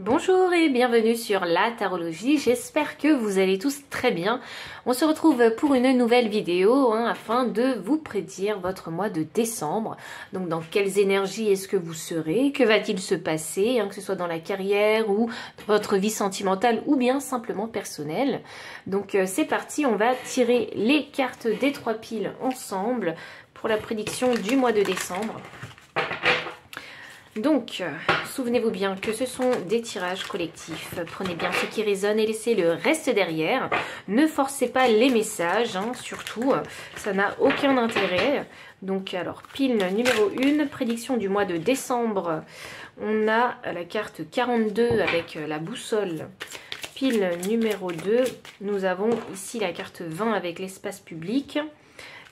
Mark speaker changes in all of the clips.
Speaker 1: Bonjour et bienvenue sur la tarologie, j'espère que vous allez tous très bien. On se retrouve pour une nouvelle vidéo afin de vous prédire votre mois de décembre. Donc dans quelles énergies est-ce que vous serez, que va-t-il se passer, que ce soit dans la carrière ou votre vie sentimentale ou bien simplement personnelle. Donc c'est parti, on va tirer les cartes des 3 piles ensemble pour la prédiction du mois de décembre. Donc, souvenez-vous bien que ce sont des tirages collectifs. Prenez bien ce qui résonne et laissez le reste derrière. Ne forcez pas les messages, surtout, ça n'a aucun intérêt. Donc, alors, pile numéro 1, prédiction du mois de décembre. On a la carte 42 avec la boussole. Pile numéro 2, nous avons ici la carte 20 avec l'espace public.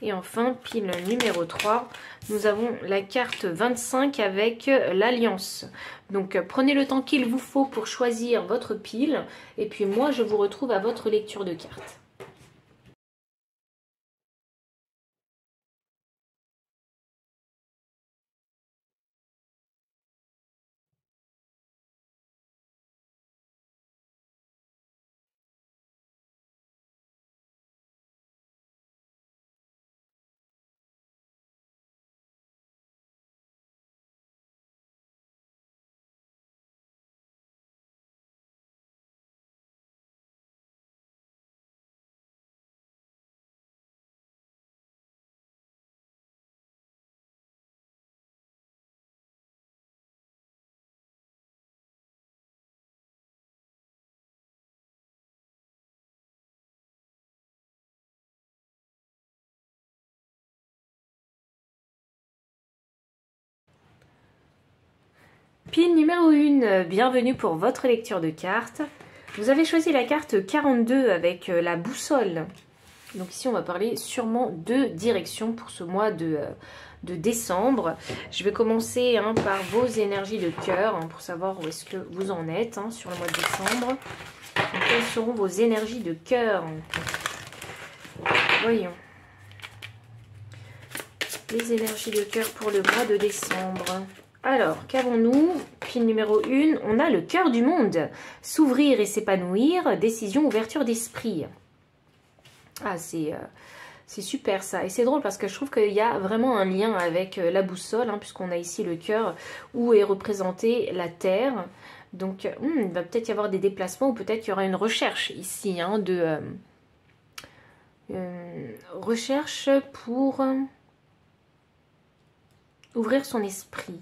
Speaker 1: Et enfin, pile numéro 3, nous avons la carte 25 avec l'Alliance. Donc, prenez le temps qu'il vous faut pour choisir votre pile. Et puis moi, je vous retrouve à votre lecture de cartes. Pile numéro 1, bienvenue pour votre lecture de cartes. Vous avez choisi la carte 42 avec la boussole. Donc ici, on va parler sûrement de direction pour ce mois de décembre. Je vais commencer par vos énergies de cœur pour savoir où est-ce que vous en êtes sur le mois de décembre. Donc, quelles seront vos énergies de cœur? Voyons. Les énergies de cœur pour le mois de décembre. Alors, qu'avons-nous? Pile numéro 1, on a le cœur du monde. S'ouvrir et s'épanouir, décision, ouverture d'esprit. Ah, c'est super ça. Et c'est drôle parce que je trouve qu'il y a vraiment un lien avec la boussole, puisqu'on a ici le cœur où est représentée la terre. Donc, il va peut-être y avoir des déplacements ou peut-être il y aura une recherche ici de recherche pour ouvrir son esprit.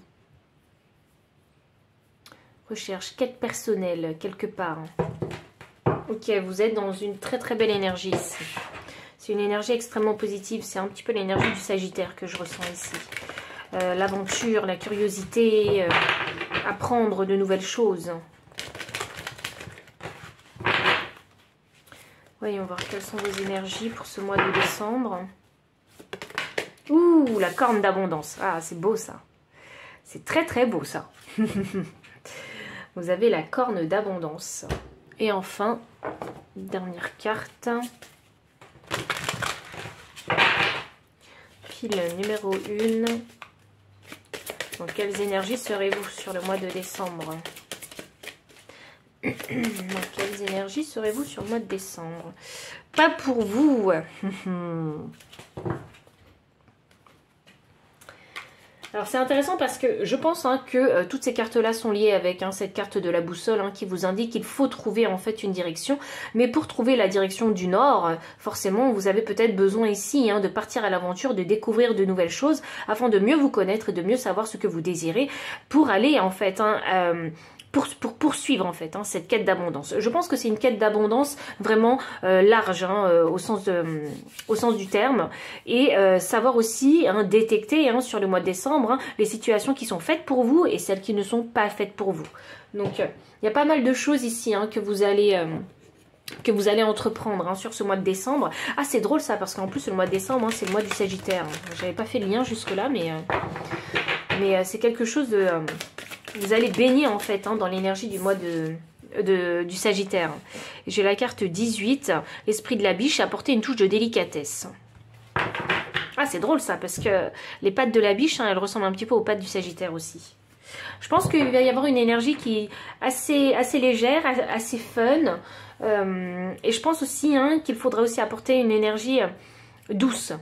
Speaker 1: Recherche, quête personnelle, quelque part. Ok, vous êtes dans une très très belle énergie ici. C'est une énergie extrêmement positive. C'est un petit peu l'énergie du Sagittaire que je ressens ici. L'aventure, la curiosité, apprendre de nouvelles choses. Voyons voir quelles sont vos énergies pour ce mois de décembre. Ouh, la corne d'abondance. Ah, c'est beau ça. C'est très très beau ça. Vous avez la corne d'abondance. Et enfin, dernière carte. Pile numéro 1. Donc, quelles énergies serez-vous sur le mois de décembre? Donc, quelles énergies serez-vous sur le mois de décembre? Pas pour vous. Alors c'est intéressant parce que je pense que toutes ces cartes-là sont liées avec cette carte de la boussole qui vous indique qu'il faut trouver en fait une direction. Mais pour trouver la direction du nord, forcément vous avez peut-être besoin ici de partir à l'aventure, de découvrir de nouvelles choses afin de mieux vous connaître et de mieux savoir ce que vous désirez pour aller en fait pour poursuivre en fait cette quête d'abondance. Je pense que c'est une quête d'abondance vraiment large au sens du terme et savoir aussi détecter sur le mois de décembre les situations qui sont faites pour vous et celles qui ne sont pas faites pour vous. Donc il y a pas mal de choses ici que vous allez entreprendre sur ce mois de décembre. Ah, c'est drôle ça parce qu'en plus le mois de décembre c'est le mois du Sagittaire. J'avais pas fait le lien jusque là mais c'est quelque chose de vous allez baigner en fait dans l'énergie du mois du Sagittaire. J'ai la carte 18, l'esprit de la biche, apporter une touche de délicatesse. Ah, c'est drôle ça, parce que les pattes de la biche, elles ressemblent un petit peu aux pattes du Sagittaire aussi. Je pense qu'il va y avoir une énergie qui est assez légère, assez fun. Et je pense aussi qu'il faudra aussi apporter une énergie douce.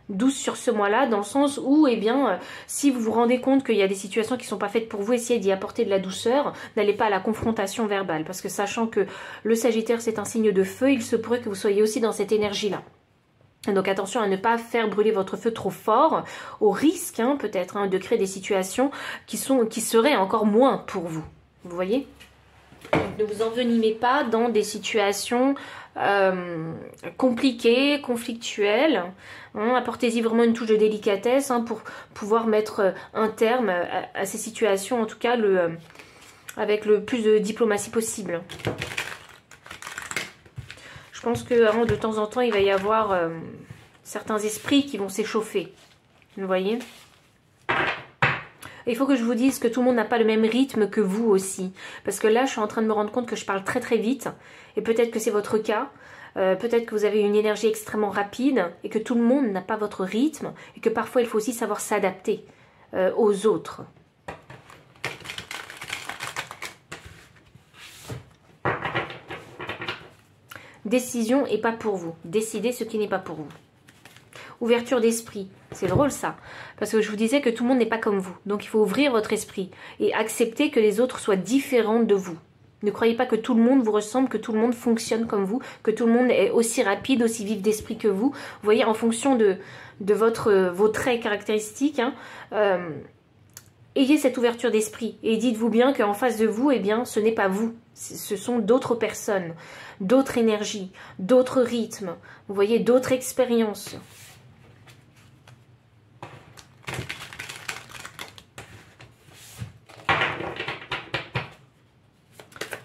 Speaker 1: Douce sur ce mois-là, dans le sens où, eh bien, si vous vous rendez compte qu'il y a des situations qui ne sont pas faites pour vous, essayez d'y apporter de la douceur, n'allez pas à la confrontation verbale, parce que sachant que le Sagittaire c'est un signe de feu, il se pourrait que vous soyez aussi dans cette énergie-là. Donc attention à ne pas faire brûler votre feu trop fort, au risque peut-être de créer des situations qui seraient encore moins pour vous. Vous voyez? Donc, ne vous envenimez pas dans des situations compliquées, conflictuelles. Apportez-y vraiment une touche de délicatesse pour pouvoir mettre un terme à ces situations, en tout cas avec le plus de diplomatie possible. Je pense que de temps en temps, il va y avoir certains esprits qui vont s'échauffer. Vous voyez? Il faut que je vous dise que tout le monde n'a pas le même rythme que vous aussi. Parce que là, je suis en train de me rendre compte que je parle très très vite. Et peut-être que c'est votre cas. Peut-être que vous avez une énergie extrêmement rapide. Et que tout le monde n'a pas votre rythme. Et que parfois, il faut aussi savoir s'adapter aux autres. Décision et pas pour vous. Décidez ce qui n'est pas pour vous. Ouverture d'esprit. C'est drôle ça. Parce que je vous disais que tout le monde n'est pas comme vous. Donc il faut ouvrir votre esprit. Et accepter que les autres soient différents de vous. Ne croyez pas que tout le monde vous ressemble, que tout le monde fonctionne comme vous, que tout le monde est aussi rapide, aussi vif d'esprit que vous. Vous voyez, en fonction de vos traits caractéristiques, ayez cette ouverture d'esprit. Et dites-vous bien qu'en face de vous, eh bien, ce n'est pas vous. Ce sont d'autres personnes, d'autres énergies, d'autres rythmes. Vous voyez, d'autres expériences.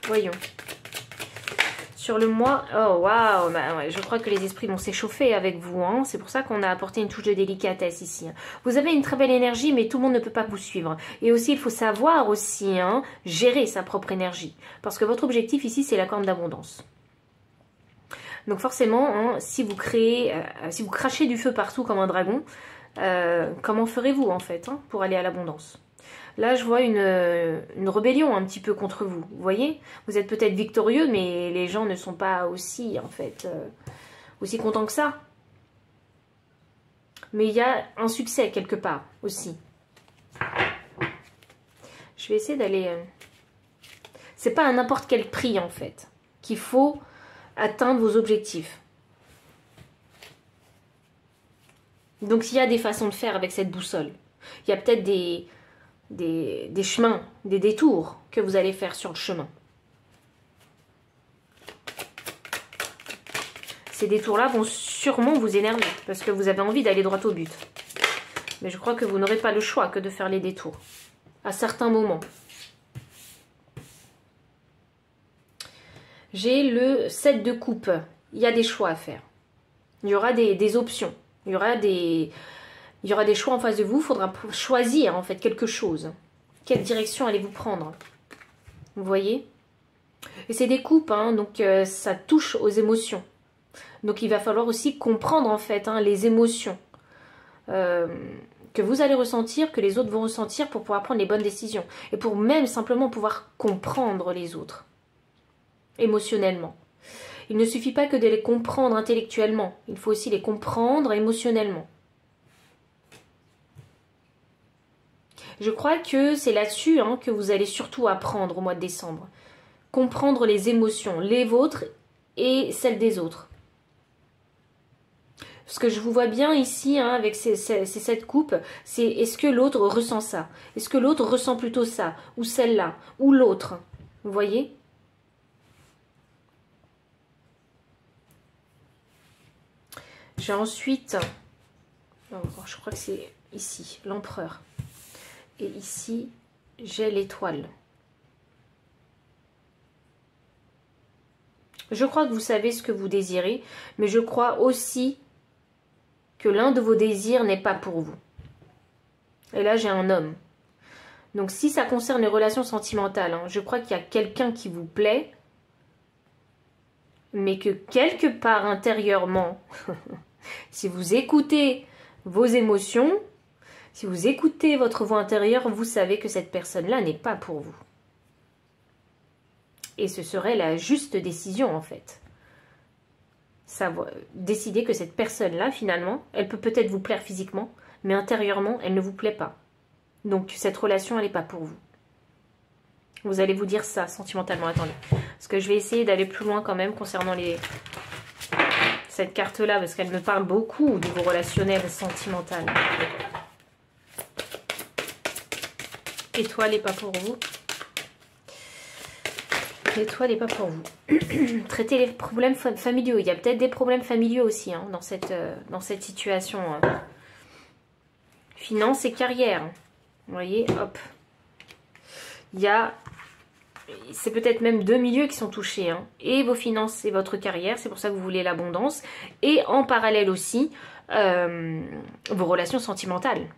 Speaker 1: Voyons. Sur le mois... Oh, waouh, je crois que les esprits vont s'échauffer avec vous. C'est pour ça qu'on a apporté une touche de délicatesse ici. Vous avez une très belle énergie, mais tout le monde ne peut pas vous suivre. Et aussi, il faut savoir aussi gérer sa propre énergie. Parce que votre objectif ici, c'est la corne d'abondance. Donc forcément, si vous crachez du feu partout comme un dragon, comment ferez-vous en fait pour aller à l'abondance? Là, je vois une rébellion un petit peu contre vous. Vous voyez? Vous êtes peut-être victorieux, mais les gens ne sont pas aussi, en fait, aussi contents que ça. Mais il y a un succès quelque part aussi. Je vais essayer d'aller... C'est pas à n'importe quel prix, en fait, qu'il faut atteindre vos objectifs. Donc, il y a des façons de faire avec cette boussole. Il y a peut-être des chemins, des détours que vous allez faire sur le chemin. Ces détours-là vont sûrement vous énerver parce que vous avez envie d'aller droit au but. Mais je crois que vous n'aurez pas le choix que de faire les détours à certains moments. J'ai le 7 de coupe. Il y a des choix à faire. Il y aura des options. Il y aura des choix en face de vous. Il faudra choisir en fait quelque chose. Quelle direction allez-vous prendre? Vous voyez? Et c'est des coupes, donc ça touche aux émotions. Donc il va falloir aussi comprendre en fait les émotions que vous allez ressentir, que les autres vont ressentir pour pouvoir prendre les bonnes décisions. Et pour même simplement pouvoir comprendre les autres. Émotionnellement. Il ne suffit pas que de les comprendre intellectuellement. Il faut aussi les comprendre émotionnellement. Je crois que c'est là-dessus que vous allez surtout apprendre au mois de décembre. Comprendre les émotions, les vôtres et celles des autres. Ce que je vous vois bien ici, avec ces 7 coupes, c'est est-ce que l'autre ressent ça? Est-ce que l'autre ressent plutôt ça? Ou celle-là? Ou l'autre? Vous voyez? J'ai ensuite, je crois que c'est ici, l'empereur. Et ici, j'ai l'étoile. Je crois que vous savez ce que vous désirez, mais je crois aussi que l'un de vos désirs n'est pas pour vous. Et là, j'ai un homme. Donc, si ça concerne les relations sentimentales, je crois qu'il y a quelqu'un qui vous plaît, mais que quelque part intérieurement, si vous écoutez vos émotions, Si vous écoutez votre voix intérieure, vous savez que cette personne-là n'est pas pour vous. Et ce serait la juste décision en fait. Décider que cette personne-là, finalement, elle peut peut-être vous plaire physiquement, mais intérieurement, elle ne vous plaît pas. Donc cette relation, elle n'est pas pour vous. Vous allez vous dire ça sentimentalement. Attendez, parce que je vais essayer d'aller plus loin quand même concernant cette carte-là, parce qu'elle me parle beaucoup au niveau relationnel et sentimental. Étoile n'est pas pour vous. L'étoile n'est pas pour vous. Traitez les problèmes familiaux. Il y a peut-être des problèmes familiaux aussi hein, dans cette situation. Finances et carrière. Vous voyez, hop. Il y a... C'est peut-être même deux milieux qui sont touchés. Hein, et vos finances et votre carrière. C'est pour ça que vous voulez l'abondance. Et en parallèle aussi, vos relations sentimentales.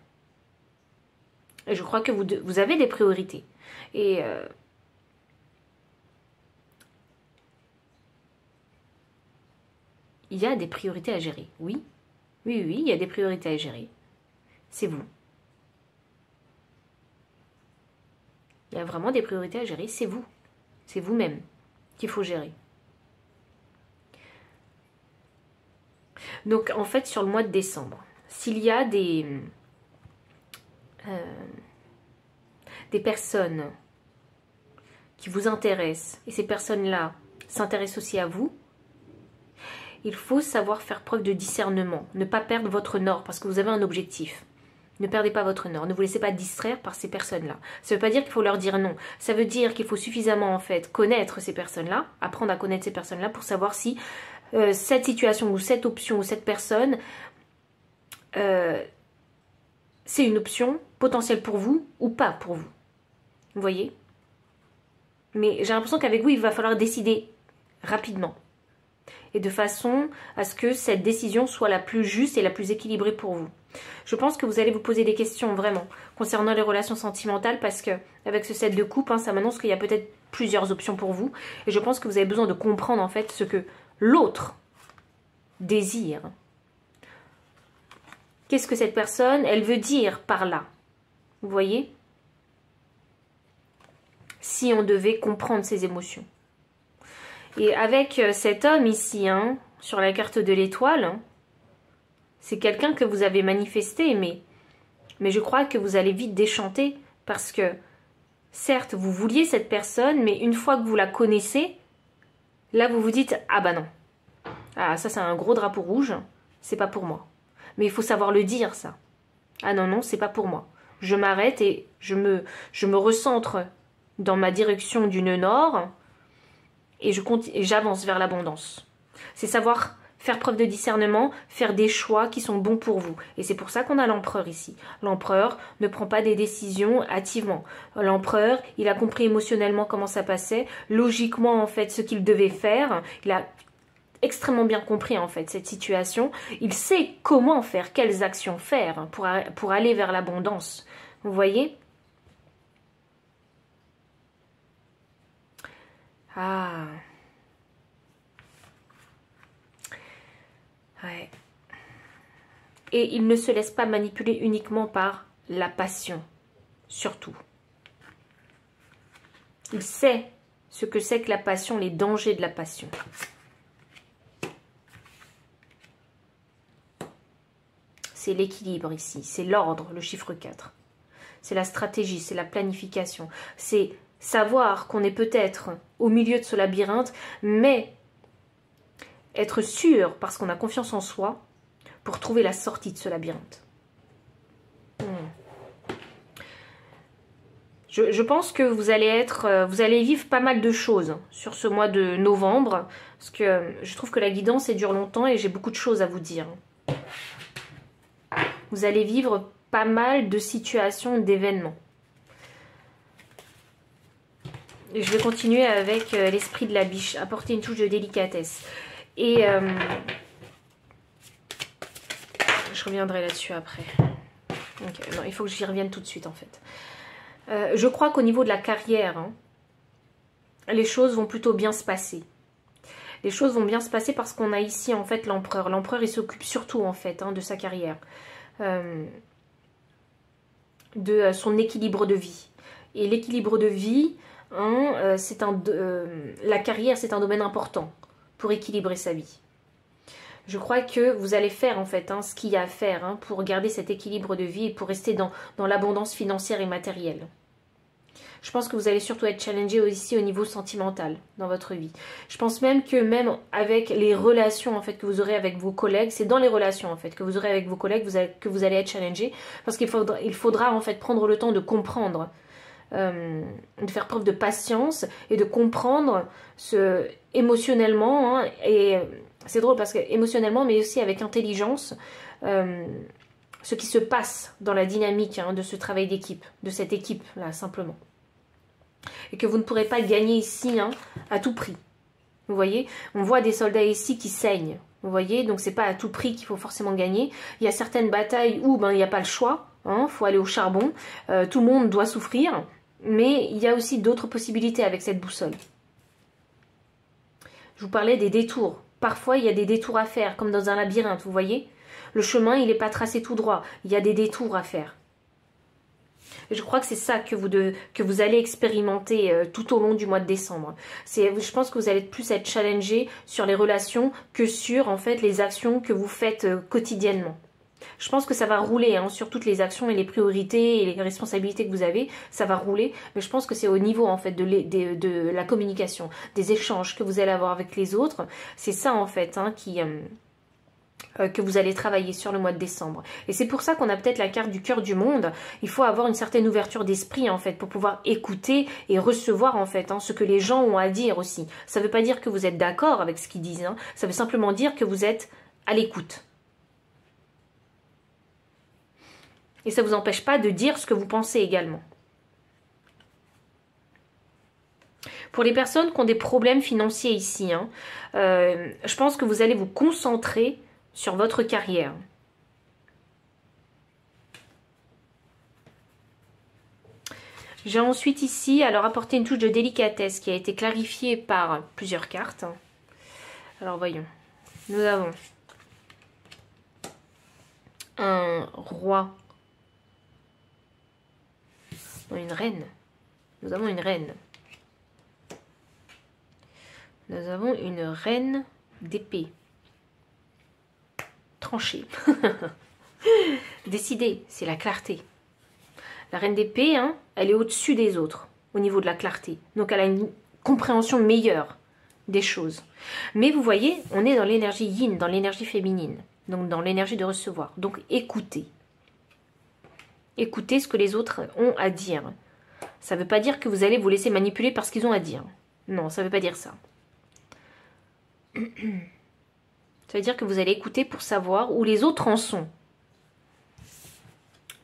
Speaker 1: Et je crois que vous avez des priorités. Et... il y a des priorités à gérer, oui. Oui, il y a des priorités à gérer. C'est vous. Il y a vraiment des priorités à gérer, c'est vous. C'est vous-même qu'il faut gérer. Donc, en fait, sur le mois de décembre, s'il y a des personnes qui vous intéressent, et ces personnes-là s'intéressent aussi à vous, il faut savoir faire preuve de discernement, ne pas perdre votre nord parce que vous avez un objectif. Ne perdez pas votre nord, ne vous laissez pas distraire par ces personnes-là. Ça ne veut pas dire qu'il faut leur dire non, ça veut dire qu'il faut suffisamment en fait connaître ces personnes-là, apprendre à connaître ces personnes-là pour savoir si cette situation ou cette option ou cette personne, c'est une option potentielle pour vous ou pas pour vous. Vous voyez? Mais j'ai l'impression qu'avec vous, il va falloir décider rapidement. Et de façon à ce que cette décision soit la plus juste et la plus équilibrée pour vous. Je pense que vous allez vous poser des questions vraiment concernant les relations sentimentales parce que avec ce set de coupe, hein, ça m'annonce qu'il y a peut-être plusieurs options pour vous. Et je pense que vous avez besoin de comprendre en fait ce que l'autre désire. Qu'est-ce que cette personne, elle veut dire par là? Vous voyez? Si on devait comprendre ses émotions. Et avec cet homme ici, hein, sur la carte de l'étoile, hein, c'est quelqu'un que vous avez manifesté, mais je crois que vous allez vite déchanter parce que, certes, vous vouliez cette personne, mais une fois que vous la connaissez, là, vous vous dites « Ah bah non, ah ça c'est un gros drapeau rouge, c'est pas pour moi. » Mais il faut savoir le dire, ça. « Ah non, non, c'est pas pour moi. Je m'arrête et je me recentre dans ma direction du nœud nord, et j'avance vers l'abondance. » C'est savoir faire preuve de discernement, faire des choix qui sont bons pour vous. Et c'est pour ça qu'on a l'empereur ici. L'empereur ne prend pas des décisions hâtivement. L'empereur, il a compris émotionnellement comment ça passait, logiquement en fait ce qu'il devait faire. Il a extrêmement bien compris en fait cette situation. Il sait comment faire, quelles actions faire pour aller vers l'abondance. Vous voyez ? Ah. Ouais. Et il ne se laisse pas manipuler uniquement par la passion, surtout. Il sait ce que c'est que la passion, les dangers de la passion. C'est l'équilibre ici, c'est l'ordre, le chiffre 4. C'est la stratégie, c'est la planification. C'est savoir qu'on est peut-être au milieu de ce labyrinthe, mais être sûr, parce qu'on a confiance en soi, pour trouver la sortie de ce labyrinthe. Je pense que vous allez vivre pas mal de choses sur ce mois de novembre, parce que je trouve que la guidance elle dure longtemps et j'ai beaucoup de choses à vous dire. Vous allez vivre pas mal de situations, d'événements. Et je vais continuer avec l'esprit de la biche, apporter une touche de délicatesse. Et je reviendrai là-dessus après. Okay, non, il faut que j'y revienne tout de suite en fait. Je crois qu'au niveau de la carrière, hein, les choses vont plutôt bien se passer. Les choses vont bien se passer parce qu'on a ici en fait l'empereur. L'empereur il s'occupe surtout en fait hein, de sa carrière. de son équilibre de vie. Et l'équilibre de vie, hein, la carrière, c'est un domaine important pour équilibrer sa vie. Je crois que vous allez faire en fait ce qu'il y a à faire pour garder cet équilibre de vie et pour rester dans l'abondance financière et matérielle. Je pense que vous allez surtout être challengé aussi au niveau sentimental dans votre vie. Je pense même que même avec les relations en fait que vous aurez avec vos collègues, c'est dans les relations en fait que vous aurez avec vos collègues que vous allez être challengé, parce qu'il faudra en fait prendre le temps de comprendre, de faire preuve de patience et de comprendre émotionnellement et c'est drôle parce que émotionnellement mais aussi avec intelligence ce qui se passe dans la dynamique de ce travail d'équipe, de cette équipe là simplement. Et que vous ne pourrez pas gagner ici à tout prix. Vous voyez, on voit des soldats ici qui saignent. Vous voyez, donc c'est pas à tout prix qu'il faut forcément gagner. Il y a certaines batailles où il n'y a pas le choix. Faut aller au charbon. Tout le monde doit souffrir. Mais il y a aussi d'autres possibilités avec cette boussole. Je vous parlais des détours. Parfois, il y a des détours à faire, comme dans un labyrinthe, vous voyez. Le chemin, il n'est pas tracé tout droit. Il y a des détours à faire. Et je crois que c'est ça que vous allez expérimenter tout au long du mois de décembre. Je pense que vous allez plus être challengé sur les relations que sur en fait les actions que vous faites quotidiennement. Je pense que ça va rouler sur toutes les actions et les priorités et les responsabilités que vous avez, ça va rouler. Mais je pense que c'est au niveau en fait de la communication, des échanges que vous allez avoir avec les autres. C'est ça en fait que vous allez travailler sur le mois de décembre. Et c'est pour ça qu'on a peut-être la carte du cœur du monde. Il faut avoir une certaine ouverture d'esprit en fait pour pouvoir écouter et recevoir en fait ce que les gens ont à dire aussi. Ça ne veut pas dire que vous êtes d'accord avec ce qu'ils disent. Ça veut simplement dire que vous êtes à l'écoute. Et ça ne vous empêche pas de dire ce que vous pensez également. Pour les personnes qui ont des problèmes financiers ici, je pense que vous allez vous concentrer sur votre carrière. J'ai ensuite ici alors apporté une touche de délicatesse qui a été clarifiée par plusieurs cartes. Alors voyons. Nous avons un roi. Non, une reine. Nous avons une reine. Nous avons une reine d'épée. Tranchée. Décidée, c'est la clarté. La reine d'épée, elle est au-dessus des autres, au niveau de la clarté. Donc elle a une compréhension meilleure des choses. Mais vous voyez, on est dans l'énergie yin, dans l'énergie féminine. Donc dans l'énergie de recevoir. Donc écoutez. Écoutez ce que les autres ont à dire. Ça ne veut pas dire que vous allez vous laisser manipuler par ce qu'ils ont à dire. Non, ça ne veut pas dire ça. Ça veut dire que vous allez écouter pour savoir où les autres en sont.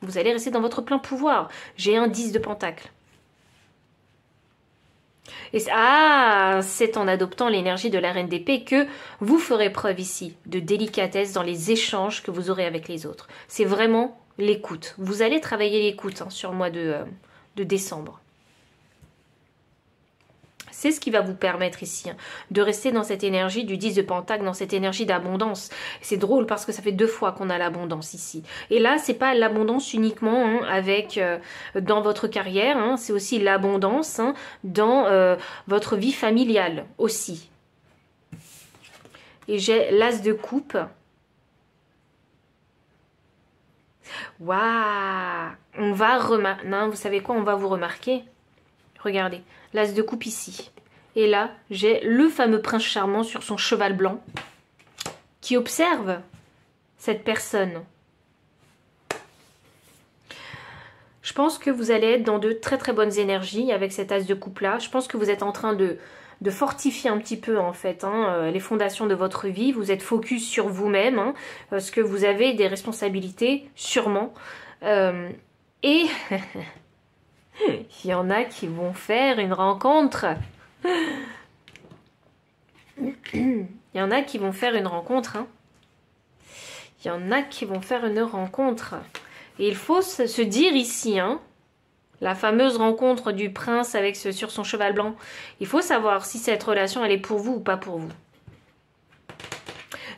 Speaker 1: Vous allez rester dans votre plein pouvoir. J'ai un 10 de pentacle. Et c'est en adoptant l'énergie de la reine d'épée que vous ferez preuve ici de délicatesse dans les échanges que vous aurez avec les autres. C'est vraiment l'écoute. Vous allez travailler l'écoute sur le mois de décembre. C'est ce qui va vous permettre ici de rester dans cette énergie du 10 de pentacle, dans cette énergie d'abondance. C'est drôle parce que ça fait 2 fois qu'on a l'abondance ici. Et là, c'est pas l'abondance uniquement avec dans votre carrière, c'est aussi l'abondance dans votre vie familiale aussi. Et j'ai l'as de coupe. Waouh! On va remarquer. Non, vous savez quoi? On va vous remarquer. Regardez, l'as de coupe ici. Et là, j'ai le fameux prince charmant sur son cheval blanc qui observe cette personne. Je pense que vous allez être dans de très très bonnes énergies avec cet as de coupe là. Je pense que vous êtes en train de fortifier un petit peu en fait les fondations de votre vie. Vous êtes focus sur vous-même parce que vous avez des responsabilités sûrement. Et il y en a qui vont faire une rencontre. Il y en a qui vont faire une rencontre. Il y en a qui vont faire une rencontre. Et il faut se dire ici, la fameuse rencontre du prince avec sur son cheval blanc. Il faut savoir si cette relation, elle est pour vous ou pas pour vous.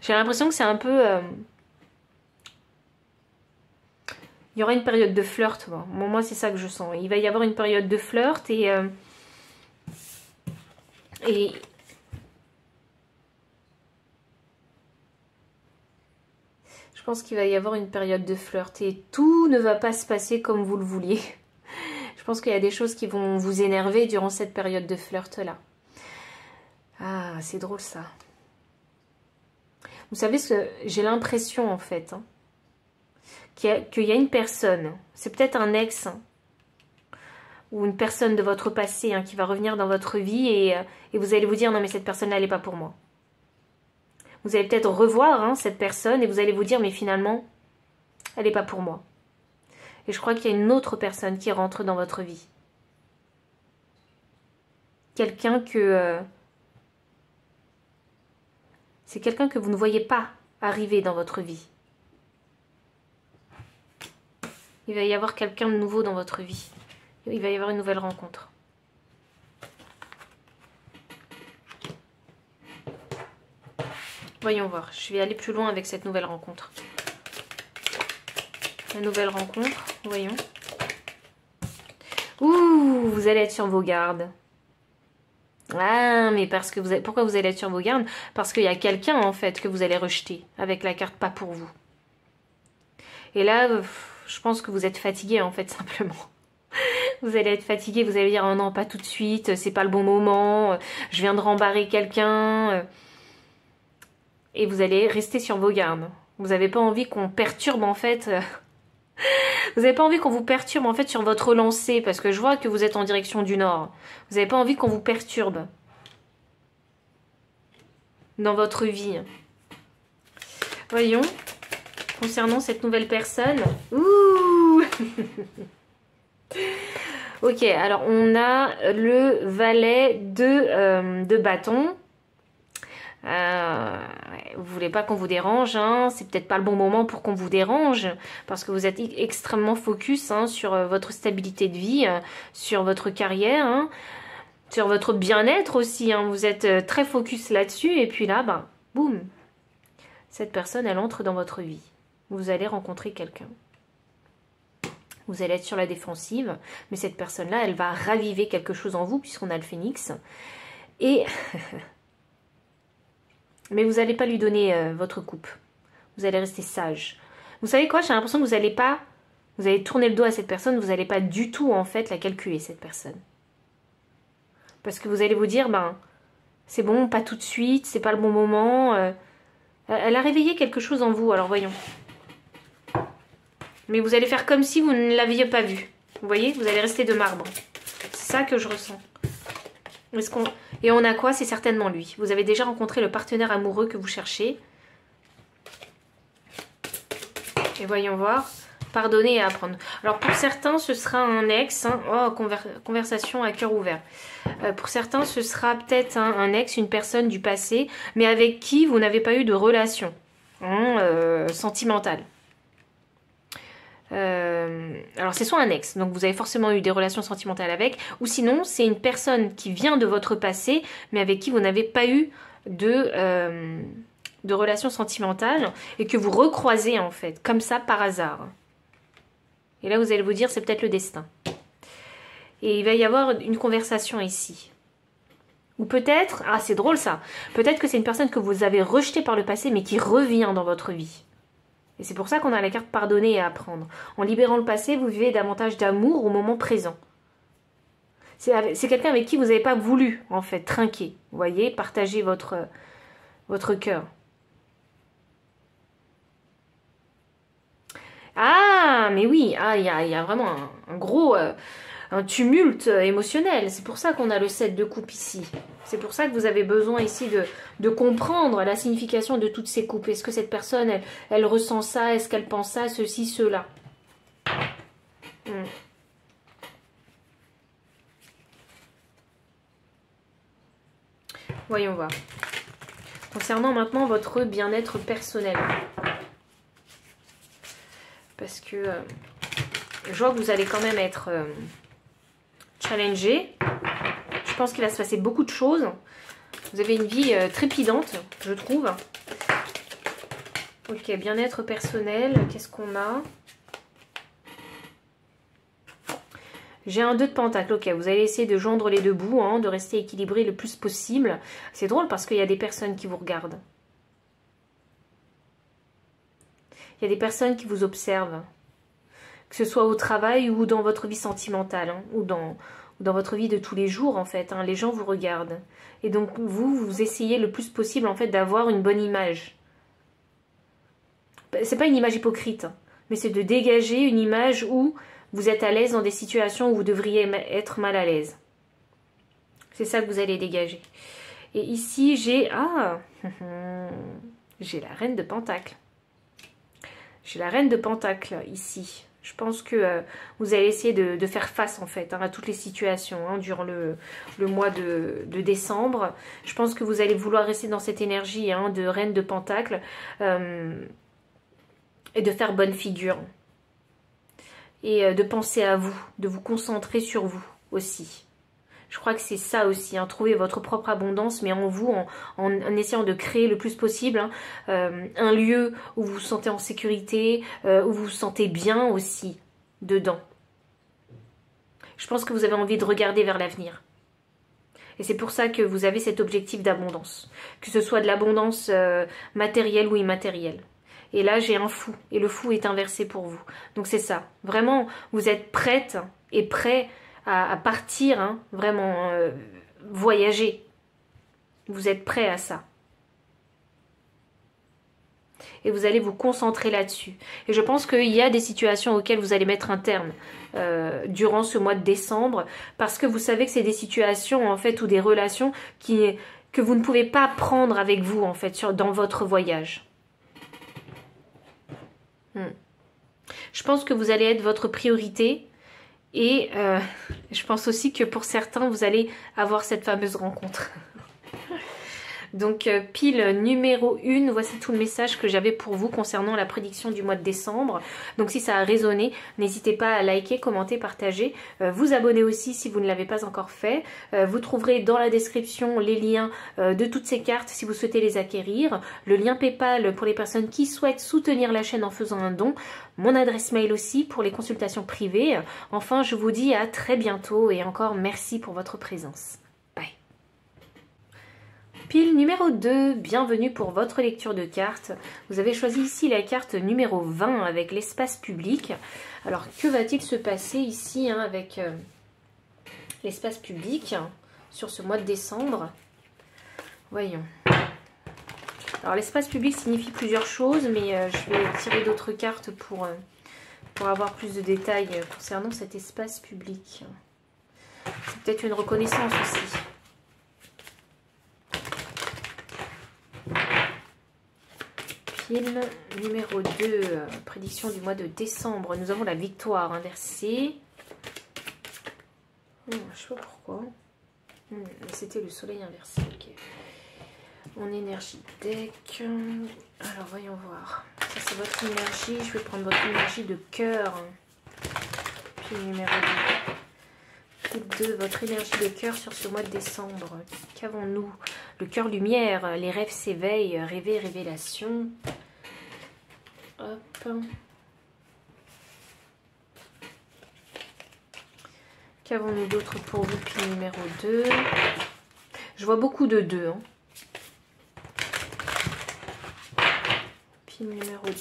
Speaker 1: J'ai l'impression que c'est un peu... Il y aura une période de flirt. Bon, moi, c'est ça que je sens. Il va y avoir une période de flirt et je pense qu'il va y avoir une période de flirt et tout ne va pas se passer comme vous le vouliez. Je pense qu'il y a des choses qui vont vous énerver durant cette période de flirt-là. Ah, c'est drôle ça. Vous savez ce que j'ai l'impression en fait, hein, qu'il y a une personne, c'est peut-être un ex, hein, ou une personne de votre passé hein, qui va revenir dans votre vie et vous allez vous dire non mais cette personne-là elle n'est pas pour moi. Vous allez peut-être revoir hein, cette personne et vous allez vous dire mais finalement elle n'est pas pour moi. Et je crois qu'il y a une autre personne qui rentre dans votre vie. Quelqu'un que... c'est quelqu'un que vous ne voyez pas arriver dans votre vie. Il va y avoir quelqu'un de nouveau dans votre vie. Il va y avoir une nouvelle rencontre. Voyons voir. Je vais aller plus loin avec cette nouvelle rencontre. La nouvelle rencontre, voyons. Ouh, vous allez être sur vos gardes. Ah, mais parce que pourquoi vous allez être sur vos gardes? Parce qu'il y a quelqu'un, en fait, que vous allez rejeter avec la carte pas pour vous. Et là, je pense que vous êtes fatigué, en fait, simplement. Vous allez être fatigué, vous allez dire, oh non, pas tout de suite, c'est pas le bon moment, je viens de rembarrer quelqu'un. Et vous allez rester sur vos gardes. Vous n'avez pas envie qu'on perturbe, en fait... Vous n'avez pas envie qu'on vous perturbe en fait sur votre lancée parce que je vois que vous êtes en direction du nord. Vous n'avez pas envie qu'on vous perturbe dans votre vie. Voyons, concernant cette nouvelle personne. Ouh. Ok, alors on a le valet de bâton. Vous voulez pas qu'on vous dérange, hein, c'est peut-être pas le bon moment pour qu'on vous dérange, parce que vous êtes extrêmement focus hein, sur votre stabilité de vie, sur votre carrière, hein, sur votre bien-être aussi, hein, vous êtes très focus là-dessus, et puis là, ben, boum, cette personne, elle entre dans votre vie. Vous allez rencontrer quelqu'un. Vous allez être sur la défensive, mais cette personne-là, elle va raviver quelque chose en vous, puisqu'on a le phénix, et... Mais vous n'allez pas lui donner votre coupe. Vous allez rester sage. Vous savez quoi? J'ai l'impression que vous n'allez pas... Vous allez tourner le dos à cette personne. Vous n'allez pas du tout, en fait, la calculer, cette personne. Parce que vous allez vous dire, ben, c'est bon, pas tout de suite, c'est pas le bon moment. Elle a réveillé quelque chose en vous, alors voyons. Mais vous allez faire comme si vous ne l'aviez pas vu. Vous voyez? Vous allez rester de marbre. C'est ça que je ressens. Et on a quoi? C'est certainement lui. Vous avez déjà rencontré le partenaire amoureux que vous cherchez. Et voyons voir. Pardonner et apprendre. Alors pour certains, ce sera un ex. Hein. Oh, conversation à cœur ouvert. Pour certains, ce sera peut-être un ex, une personne du passé, mais avec qui vous n'avez pas eu de relation sentimentale. Alors c'est soit un ex, donc vous avez forcément eu des relations sentimentales avec, ou sinon c'est une personne qui vient de votre passé, mais avec qui vous n'avez pas eu de relations sentimentales, et que vous recroisez en fait, comme ça par hasard. Et là vous allez vous dire c'est peut-être le destin. Et il va y avoir une conversation ici. Ou peut-être, ah c'est drôle ça, peut-être que c'est une personne que vous avez rejetée par le passé, mais qui revient dans votre vie. Et c'est pour ça qu'on a la carte pardonner et apprendre. En libérant le passé, vous vivez davantage d'amour au moment présent. C'est quelqu'un avec qui vous n'avez pas voulu, en fait, trinquer. Vous voyez, partager votre cœur. Ah, mais oui, ah, il y a vraiment un gros... un tumulte émotionnel. C'est pour ça qu'on a le 7 de coupe ici. C'est pour ça que vous avez besoin ici de comprendre la signification de toutes ces coupes. Est-ce que cette personne, elle ressent ça? Est-ce qu'elle pense ça? Ceci, cela. Voyons voir. Concernant maintenant votre bien-être personnel. Parce que je vois que vous allez quand même être... challengé. Je pense qu'il va se passer beaucoup de choses. Vous avez une vie trépidante, je trouve. Ok, bien-être personnel. Qu'est-ce qu'on a? J'ai un 2 de pentacle, ok, vous allez essayer de joindre les deux bouts, hein, de rester équilibré le plus possible. C'est drôle parce qu'il y a des personnes qui vous regardent. Il y a des personnes qui vous observent. Que ce soit au travail ou dans votre vie sentimentale, hein, ou dans votre vie de tous les jours, en fait. Hein, les gens vous regardent. Et donc, vous essayez le plus possible, en fait, d'avoir une bonne image. C'est pas une image hypocrite, hein, mais c'est de dégager une image où vous êtes à l'aise dans des situations où vous devriez être mal à l'aise. C'est ça que vous allez dégager. Et ici, j'ai... Ah j'ai la reine de Pentacle. J'ai la reine de Pentacle, ici. Je pense que vous allez essayer de faire face, en fait, hein, à toutes les situations hein, durant le mois de décembre. Je pense que vous allez vouloir rester dans cette énergie hein, de reine de Pentacle et de faire bonne figure. Et de penser à vous, de vous concentrer sur vous aussi. Je crois que c'est ça aussi, hein, trouver votre propre abondance, mais en vous, en essayant de créer le plus possible hein, un lieu où vous vous sentez en sécurité, où vous vous sentez bien aussi dedans. Je pense que vous avez envie de regarder vers l'avenir. Et c'est pour ça que vous avez cet objectif d'abondance, que ce soit de l'abondance matérielle ou immatérielle. Et là, j'ai un fou, et le fou est inversé pour vous. Donc c'est ça, vraiment, vous êtes prête et prêt à partir, hein, vraiment, voyager. Vous êtes prêt à ça. Et vous allez vous concentrer là-dessus. Et je pense qu'il y a des situations auxquelles vous allez mettre un terme durant ce mois de décembre, parce que vous savez que c'est des situations, en fait, ou des relations que vous ne pouvez pas prendre avec vous, en fait, dans votre voyage. Je pense que vous allez être votre priorité. Et je pense aussi que pour certains, vous allez avoir cette fameuse rencontre. Donc, pile numéro 1, voici tout le message que j'avais pour vous concernant la prédiction du mois de décembre. Donc, si ça a résonné, n'hésitez pas à liker, commenter, partager. Vous abonner aussi si vous ne l'avez pas encore fait. Vous trouverez dans la description les liens de toutes ces cartes si vous souhaitez les acquérir. Le lien PayPal pour les personnes qui souhaitent soutenir la chaîne en faisant un don. Mon adresse mail aussi pour les consultations privées. Enfin, je vous dis à très bientôt et encore merci pour votre présence. Pile numéro 2, bienvenue pour votre lecture de cartes. Vous avez choisi ici la carte numéro 20 avec l'espace public. Alors, que va-t-il se passer ici hein, avec l'espace public sur ce mois de décembre? Voyons. Alors, l'espace public signifie plusieurs choses, mais je vais tirer d'autres cartes pour avoir plus de détails concernant cet espace public. C'est peut-être une reconnaissance aussi. Pile numéro 2, prédiction du mois de décembre. Nous avons la victoire inversée. Je sais pas pourquoi. C'était le soleil inversé. Okay. Mon énergie deck. Alors voyons voir. Ça c'est votre énergie. Je vais prendre votre énergie de cœur. Pile numéro 2. Pile 2, votre énergie de cœur sur ce mois de décembre. Qu'avons-nous? Le cœur lumière, les rêves s'éveillent, rêver, révélation. Hop. Qu'avons-nous d'autre pour vous, pile numéro 2? Je vois beaucoup de 2. Hein. Pile numéro 2.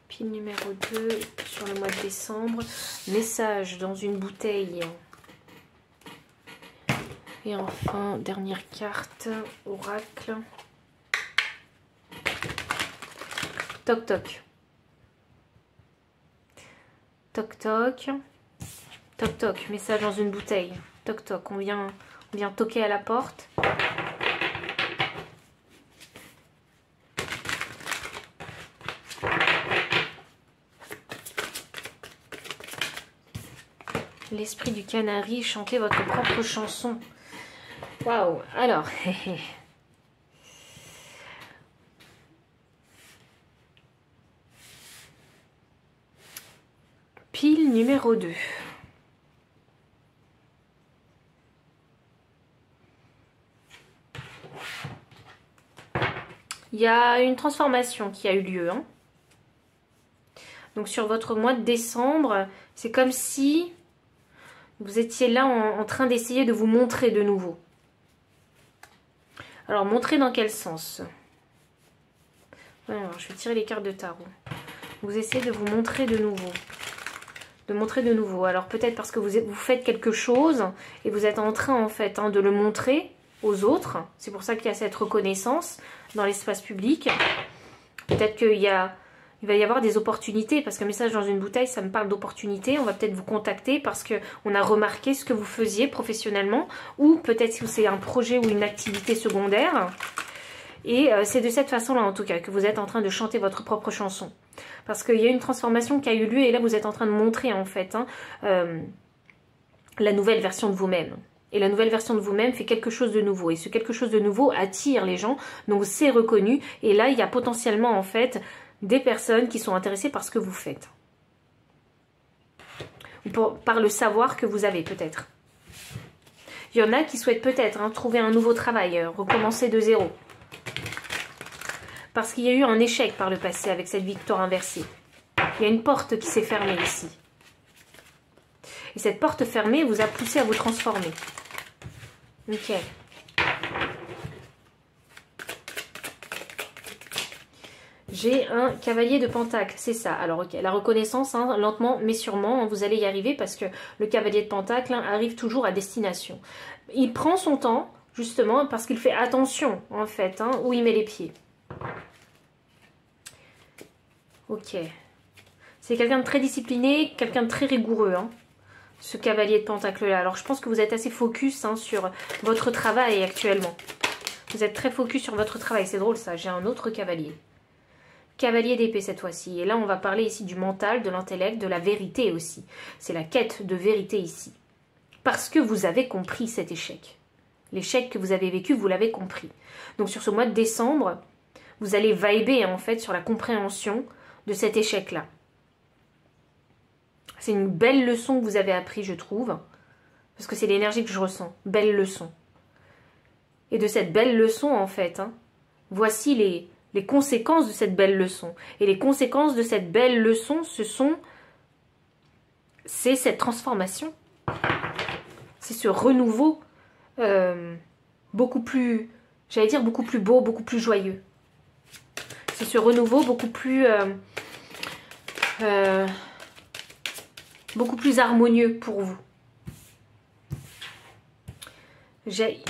Speaker 1: Pile numéro 2 sur le mois de décembre. Message dans une bouteille. Et enfin, dernière carte, oracle. Toc toc. Toc toc. Toc toc, message dans une bouteille. Toc toc, on vient toquer à la porte. L'esprit du canari, chantez votre propre chanson. Waouh, alors, pile numéro 2. Il y a une transformation qui a eu lieu. Hein. Donc sur votre mois de décembre, c'est comme si vous étiez là en train d'essayer de vous montrer de nouveau. Alors montrer dans quel sens? Alors, je vais tirer les cartes de tarot. Vous essayez de vous montrer de nouveau. De montrer de nouveau. Alors peut-être parce que vous faites quelque chose et vous êtes en train en fait de le montrer aux autres. C'est pour ça qu'il y a cette reconnaissance dans l'espace public. Peut-être qu'il va y avoir des opportunités, parce qu'un message dans une bouteille, ça me parle d'opportunités. On va peut-être vous contacter parce qu'on a remarqué ce que vous faisiez professionnellement, ou peut-être que c'est un projet ou une activité secondaire. Et c'est de cette façon-là, en tout cas, que vous êtes en train de chanter votre propre chanson. Parce qu'il y a une transformation qui a eu lieu, et là, vous êtes en train de montrer, en fait, la nouvelle version de vous-même. Et la nouvelle version de vous-même fait quelque chose de nouveau. Et ce quelque chose de nouveau attire les gens, donc c'est reconnu. Et là, il y a potentiellement, en fait, des personnes qui sont intéressées par ce que vous faites. Ou par le savoir que vous avez, peut-être. Il y en a qui souhaitent peut-être trouver un nouveau travail, recommencer de zéro. Parce qu'il y a eu un échec par le passé avec cette victoire inversée. Il y a une porte qui s'est fermée ici. Et cette porte fermée vous a poussé à vous transformer. Ok. J'ai un cavalier de pentacle, c'est ça. Alors ok, la reconnaissance, lentement mais sûrement, vous allez y arriver parce que le cavalier de pentacle arrive toujours à destination. Il prend son temps, justement, parce qu'il fait attention, en fait, où il met les pieds. Ok. C'est quelqu'un de très discipliné, quelqu'un de très rigoureux, ce cavalier de pentacle-là. Alors je pense que vous êtes assez focus sur votre travail actuellement. Vous êtes très focus sur votre travail, c'est drôle ça, j'ai un autre cavalier. Cavalier d'épée cette fois-ci. Et là, on va parler ici du mental, de l'intellect, de la vérité aussi. C'est la quête de vérité ici. Parce que vous avez compris cet échec. L'échec que vous avez vécu, vous l'avez compris. Donc sur ce mois de décembre, vous allez vibrer en fait sur la compréhension de cet échec-là. C'est une belle leçon que vous avez appris, je trouve. Parce que c'est l'énergie que je ressens. Belle leçon. Et de cette belle leçon, en fait, voici les conséquences de cette belle leçon. Et les conséquences de cette belle leçon, c'est cette transformation. C'est ce renouveau beaucoup plus, j'allais dire beaucoup plus beau, beaucoup plus joyeux. C'est ce renouveau beaucoup plus harmonieux pour vous.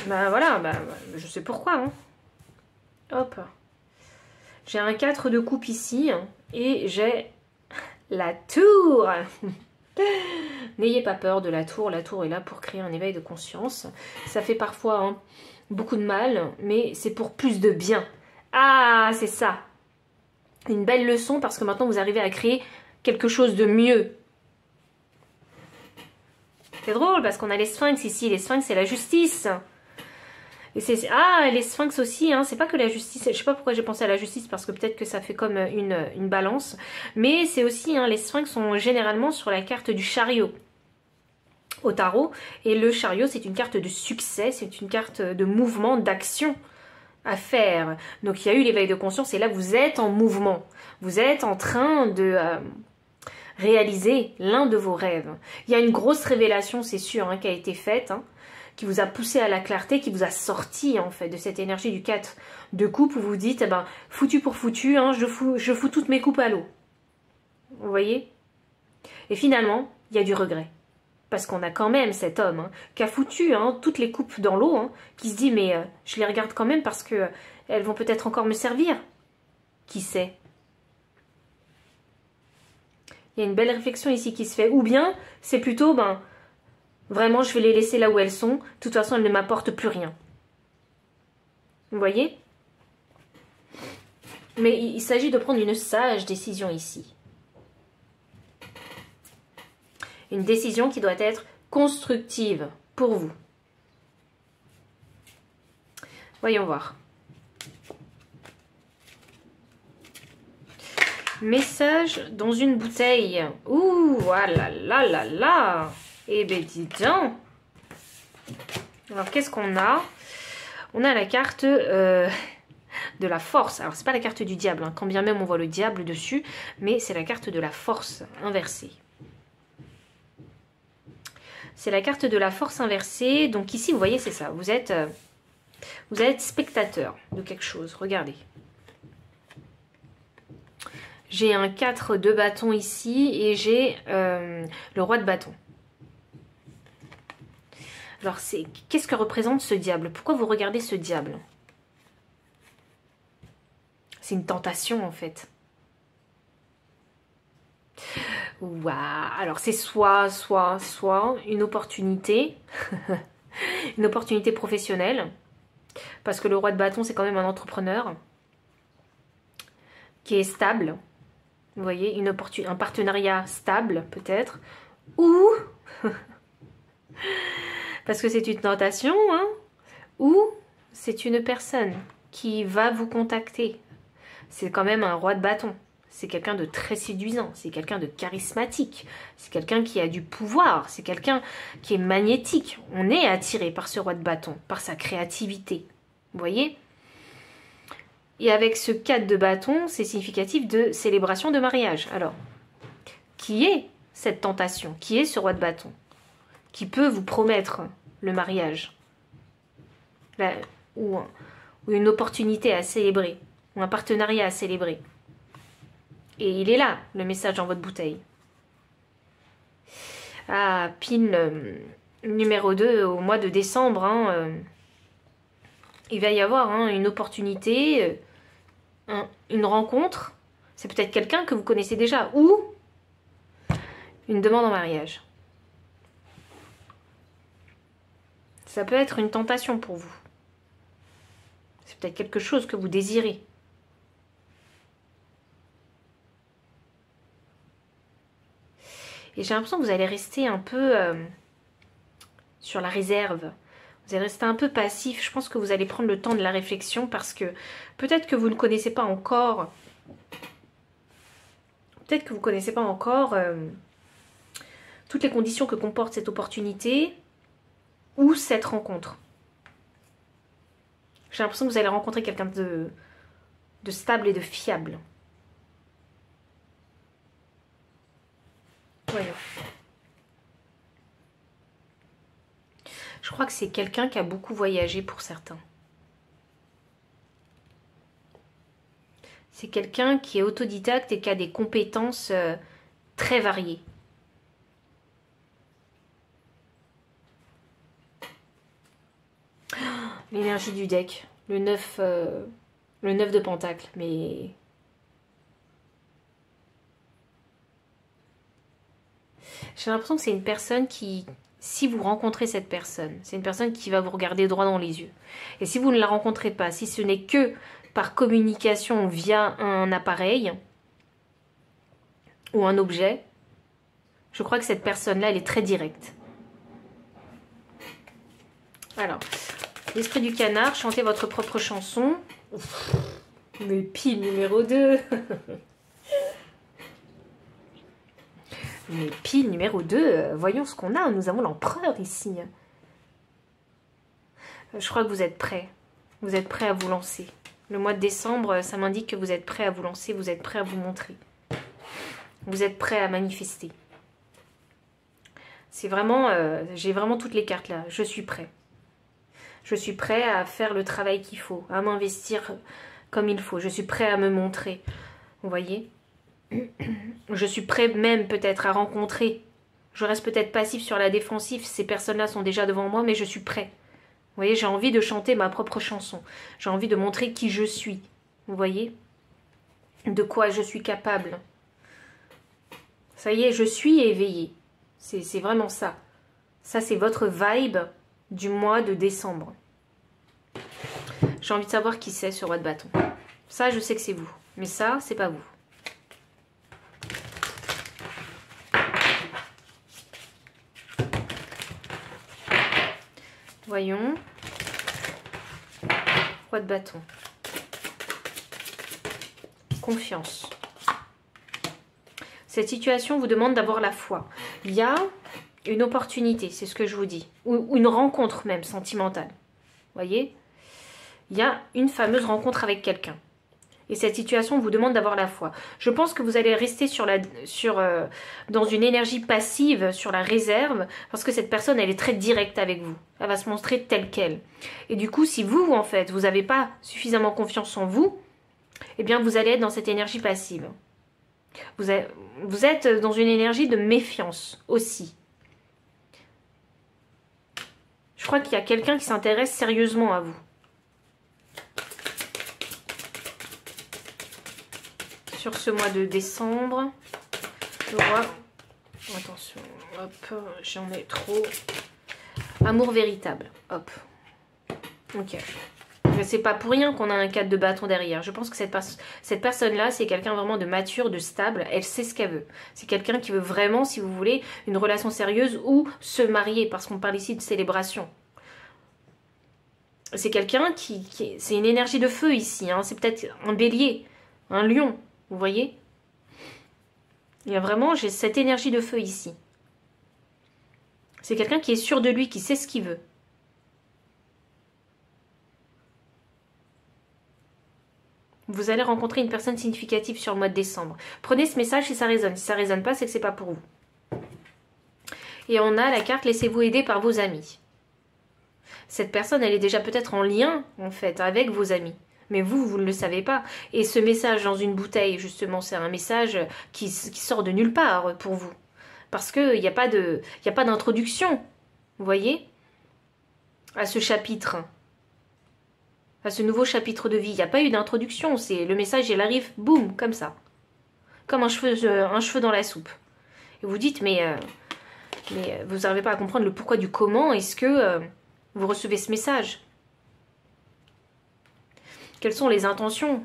Speaker 1: Voilà, je sais pourquoi. Hop. J'ai un 4 de coupe ici et j'ai la tour. N'ayez pas peur de la tour est là pour créer un éveil de conscience. Ça fait parfois beaucoup de mal, mais c'est pour plus de bien. Ah, c'est ça. Une belle leçon parce que maintenant vous arrivez à créer quelque chose de mieux. C'est drôle parce qu'on a les sphinx ici. Les sphinx, c'est la justice. Et les sphinx aussi, c'est pas que la justice. Je sais pas pourquoi j'ai pensé à la justice, parce que peut-être que ça fait comme une balance. Mais c'est aussi, les sphinx sont généralement sur la carte du chariot au tarot. Et le chariot, c'est une carte de succès, c'est une carte de mouvement, d'action à faire. Donc il y a eu l'éveil de conscience et là vous êtes en mouvement. Vous êtes en train de réaliser l'un de vos rêves. Il y a une grosse révélation, c'est sûr, qui a été faite, qui vous a poussé à la clarté, qui vous a sorti en fait de cette énergie du 4 de coupe où vous dites, foutu pour foutu, je fous toutes mes coupes à l'eau. Vous voyez? Et finalement, il y a du regret. Parce qu'on a quand même cet homme qui a foutu toutes les coupes dans l'eau, qui se dit, mais je les regarde quand même parce que elles vont peut-être encore me servir. Qui sait? Il y a une belle réflexion ici qui se fait. Ou bien, c'est plutôt, vraiment, je vais les laisser là où elles sont. De toute façon, elles ne m'apportent plus rien. Vous voyez? Mais il s'agit de prendre une sage décision ici. Une décision qui doit être constructive pour vous. Voyons voir. Message dans une bouteille. Ouh, ah là là là là. Eh ben dis donc. Alors qu'est-ce qu'on a? On a la carte de la force. Alors, c'est pas la carte du diable, hein, quand bien même on voit le diable dessus, mais c'est la carte de la force inversée. C'est la carte de la force inversée. Donc ici, vous voyez, c'est ça. Vous êtes spectateur de quelque chose. Regardez. J'ai un 4 de bâton ici et j'ai le roi de bâton. Alors, qu'est-ce que représente ce diable? Pourquoi vous regardez ce diable? C'est une tentation, en fait. Waouh. Alors, c'est soit une opportunité, une opportunité professionnelle, parce que le roi de bâton, c'est quand même un entrepreneur qui est stable. Vous voyez, un partenariat stable, peut-être. Ou, parce que c'est une tentation, hein, ou c'est une personne qui va vous contacter. C'est quand même un roi de bâton. C'est quelqu'un de très séduisant, c'est quelqu'un de charismatique, c'est quelqu'un qui a du pouvoir, c'est quelqu'un qui est magnétique. On est attiré par ce roi de bâton, par sa créativité. Vous voyez? Et avec ce 4 de bâton, c'est significatif de célébration de mariage. Alors, qui est cette tentation? Qui est ce roi de bâton? Qui peut vous promettre le mariage? Ou une opportunité à célébrer, ou un partenariat à célébrer. Et il est là, le message dans votre bouteille. Ah, pin numéro 2 au mois de décembre. Hein, il va y avoir une opportunité, une rencontre. C'est peut-être quelqu'un que vous connaissez déjà. Ou une demande en mariage. Ça peut être une tentation pour vous. C'est peut-être quelque chose que vous désirez. Et j'ai l'impression que vous allez rester un peu sur la réserve. Vous allez rester un peu passif. Je pense que vous allez prendre le temps de la réflexion parce que peut-être que vous ne connaissez pas encore. Peut-être que vous ne connaissez pas encore toutes les conditions que comporte cette opportunité ou cette rencontre. J'ai l'impression que vous allez rencontrer quelqu'un de stable et de fiable. Voyons. Je crois que c'est quelqu'un qui a beaucoup voyagé pour certains. C'est quelqu'un qui est autodidacte et qui a des compétences très variées. L'énergie du deck, le 9 de pentacle, mais... J'ai l'impression que c'est une personne qui, si vous rencontrez cette personne, c'est une personne qui va vous regarder droit dans les yeux. Et si vous ne la rencontrez pas, si ce n'est que par communication via un appareil ou un objet, je crois que cette personne-là, elle est très directe. Alors, l'esprit du canard, chantez votre propre chanson. Mais pile numéro 2. Mais pile numéro 2, voyons ce qu'on a. Nous avons l'empereur ici. Je crois que vous êtes prêts. Vous êtes prêts à vous lancer. Le mois de décembre, ça m'indique que vous êtes prêts à vous lancer. Vous êtes prêts à vous montrer. Vous êtes prêts à manifester. C'est vraiment... j'ai vraiment toutes les cartes là. Je suis prêt. Je suis prêt à faire le travail qu'il faut. À m'investir comme il faut. Je suis prêt à me montrer. Vous voyez ? Je suis prêt même peut-être à rencontrer. Je reste peut-être passif sur la défensive. Ces personnes-là sont déjà devant moi, mais je suis prêt. Vous voyez, j'ai envie de chanter ma propre chanson. J'ai envie de montrer qui je suis. Vous voyez? De quoi je suis capable. Ça y est, je suis éveillée. C'est vraiment ça. Ça, c'est votre vibe du mois de décembre. J'ai envie de savoir qui c'est ce roi de bâton. Ça, je sais que c'est vous. Mais ça, c'est pas vous. Voyons. Roi de bâton. Confiance. Cette situation vous demande d'avoir la foi. Il y a une opportunité, c'est ce que je vous dis. Ou une rencontre même sentimentale. Voyez ? il y a une fameuse rencontre avec quelqu'un. Et cette situation vous demande d'avoir la foi. Je pense que vous allez rester dans une énergie passive, sur la réserve, parce que cette personne, elle est très directe avec vous. Elle va se montrer telle qu'elle. Et du coup, si vous, en fait, vous n'avez pas suffisamment confiance en vous, eh bien, vous allez être dans cette énergie passive. Vous êtes dans une énergie de méfiance aussi. Je crois qu'il y a quelqu'un qui s'intéresse sérieusement à vous. Sur ce mois de décembre, je vois... Attention, hop, j'en ai trop. Amour véritable, hop. Ok. C'est pas pour rien qu'on a un 4 de bâton derrière. Je pense que cette personne-là, c'est quelqu'un vraiment de mature, de stable. Elle sait ce qu'elle veut. C'est quelqu'un qui veut vraiment, si vous voulez, une relation sérieuse ou se marier, parce qu'on parle ici de célébration. C'est quelqu'un c'est une énergie de feu ici. Hein. C'est peut-être un bélier, un lion. Vous voyez? Il y a vraiment, j'ai cette énergie de feu ici. C'est quelqu'un qui est sûr de lui, qui sait ce qu'il veut. Vous allez rencontrer une personne significative sur le mois de décembre. Prenez ce message si ça résonne. Si ça résonne pas, c'est que c'est pas pour vous. Et on a la carte « Laissez-vous aider par vos amis ». Cette personne, elle est déjà peut-être en lien, en fait, avec vos amis. Mais vous ne le savez pas. Et ce message dans une bouteille, justement, c'est un message qui sort de nulle part pour vous. Parce qu'il n'y a pas d'introduction, vous voyez, à ce chapitre, à ce nouveau chapitre de vie. Il n'y a pas eu d'introduction. Le message, il arrive, boum, comme ça. Comme un cheveu dans la soupe. Et vous dites, mais vous n'arrivez pas à comprendre le pourquoi du comment est-ce que vous recevez ce message. Quelles sont les intentions?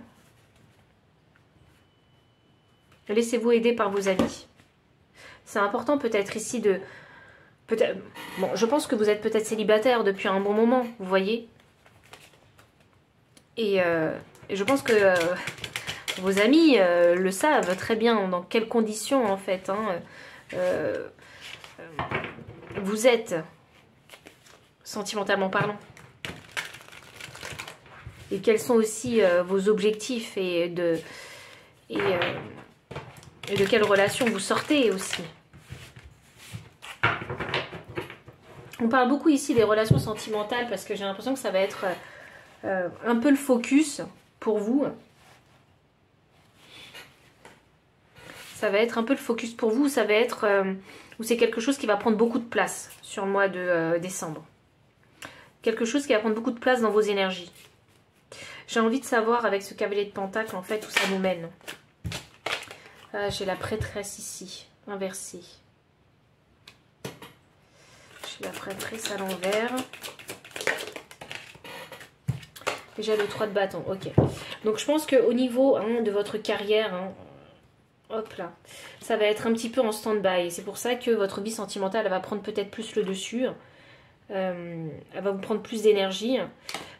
Speaker 1: Laissez-vous aider par vos amis. C'est important peut-être ici de... Bon, je pense que vous êtes peut-être célibataire depuis un bon moment, vous voyez. Et je pense que vos amis le savent très bien dans quelles conditions, en fait, vous êtes, sentimentalement parlant. Et quels sont aussi vos objectifs et de quelle relation vous sortez aussi. On parle beaucoup ici des relations sentimentales parce que j'ai l'impression que ça va être un peu le focus pour vous. Ça va être un peu le focus pour vous. Ça va être où c'est quelque chose qui va prendre beaucoup de place sur le mois de décembre. Quelque chose qui va prendre beaucoup de place dans vos énergies. J'ai envie de savoir avec ce cavalier de pentacle en fait où ça nous mène. J'ai la prêtresse ici, inversée. J'ai la prêtresse à l'envers. Et j'ai le 3 de bâton, ok. Donc je pense qu'au niveau de votre carrière, hop là, ça va être un petit peu en stand-by. C'est pour ça que votre vie sentimentale elle va prendre peut-être plus le dessus. Elle va vous prendre plus d'énergie.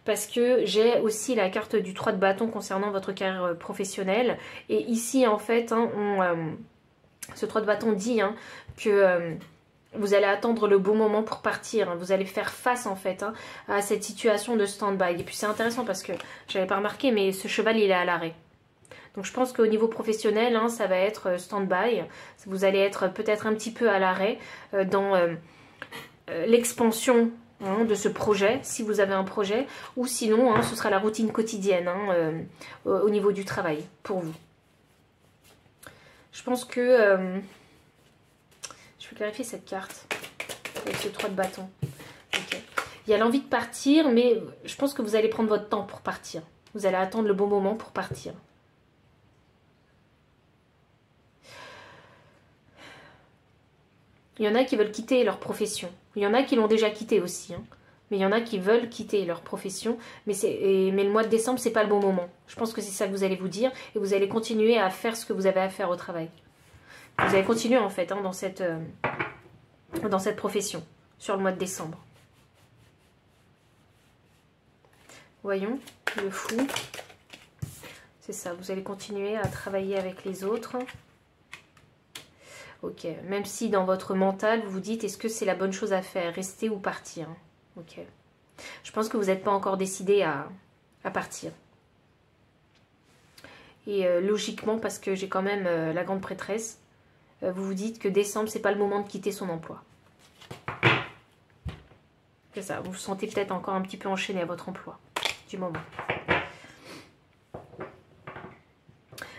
Speaker 1: Parce que j'ai aussi la carte du 3 de bâton concernant votre carrière professionnelle. Et ici, en fait, ce 3 de bâton dit que vous allez attendre le bon moment pour partir. Vous allez faire face, en fait, à cette situation de stand-by. Et puis, c'est intéressant parce que, je n'avais pas remarqué, mais ce cheval, il est à l'arrêt. Donc, je pense qu'au niveau professionnel, ça va être stand-by. Vous allez être peut-être un petit peu à l'arrêt dans l'expansion de ce projet, si vous avez un projet, ou sinon ce sera la routine quotidienne au niveau du travail pour vous. Je pense que je vais clarifier cette carte avec ce 3 de bâton. Okay. Il y a l'envie de partir, mais je pense que vous allez prendre votre temps pour partir. Vous allez attendre le bon moment pour partir. Il y en a qui veulent quitter leur profession. Il y en a qui l'ont déjà quitté aussi. Mais il y en a qui veulent quitter leur profession. Mais le mois de décembre, c'est pas le bon moment. Je pense que c'est ça que vous allez vous dire. Et vous allez continuer à faire ce que vous avez à faire au travail. Vous allez continuer en fait dans cette profession sur le mois de décembre. Voyons, le fou. C'est ça, vous allez continuer à travailler avec les autres. Ok, même si dans votre mental, vous vous dites, est-ce que c'est la bonne chose à faire, rester ou partir? Ok. Je pense que vous n'êtes pas encore décidé à partir. Et logiquement, parce que j'ai quand même la grande prêtresse, vous vous dites que décembre, c'est pas le moment de quitter son emploi. C'est ça, vous vous sentez peut-être encore un petit peu enchaîné à votre emploi du moment.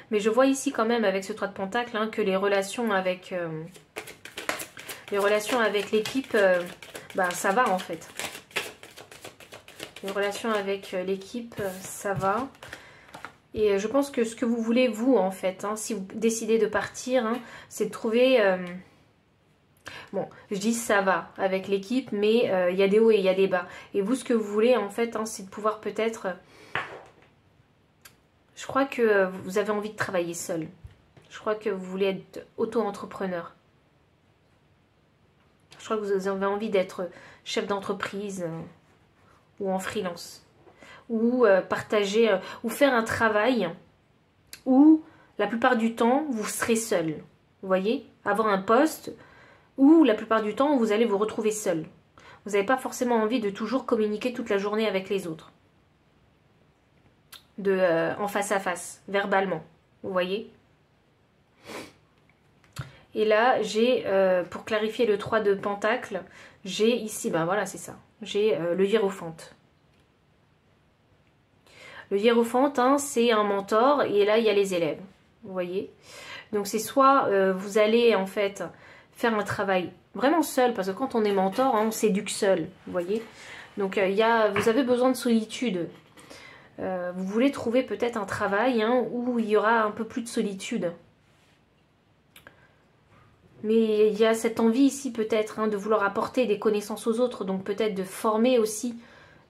Speaker 1: Mais je vois ici quand même avec ce 3 de Pentacle hein, que les relations avec l'équipe, ça va en fait. Les relations avec l'équipe, ça va. Et je pense que ce que vous voulez, vous, en fait, hein, si vous décidez de partir, hein, c'est de trouver... bon, je dis ça va avec l'équipe, mais il y a des hauts et il y a des bas. Et vous, ce que vous voulez, en fait, hein, c'est de pouvoir peut-être... je crois que vous avez envie de travailler seul. Je crois que vous voulez être auto-entrepreneur. Je crois que vous avez envie d'être chef d'entreprise ou en freelance. Ou partager, ou faire un travail où la plupart du temps, vous serez seul. Vous voyez? Avoir un poste où la plupart du temps, vous allez vous retrouver seul. Vous n'avez pas forcément envie de toujours communiquer toute la journée avec les autres. En face à face, verbalement. Vous voyez? Et là, j'ai, pour clarifier le 3 de Pentacle, j'ai ici, ben voilà, c'est ça. J'ai le Hiérophante. Le Hiérophante, hein, c'est un mentor, et là, il y a les élèves. Vous voyez? Donc, c'est soit vous allez, en fait, faire un travail vraiment seul, parce que quand on est mentor, hein, on s'éduque seul. Vous voyez? Donc, vous avez besoin de solitude. Vous voulez trouver peut-être un travail hein, où il y aura un peu plus de solitude. Mais il y a cette envie ici peut-être hein, de vouloir apporter des connaissances aux autres, donc peut-être de former aussi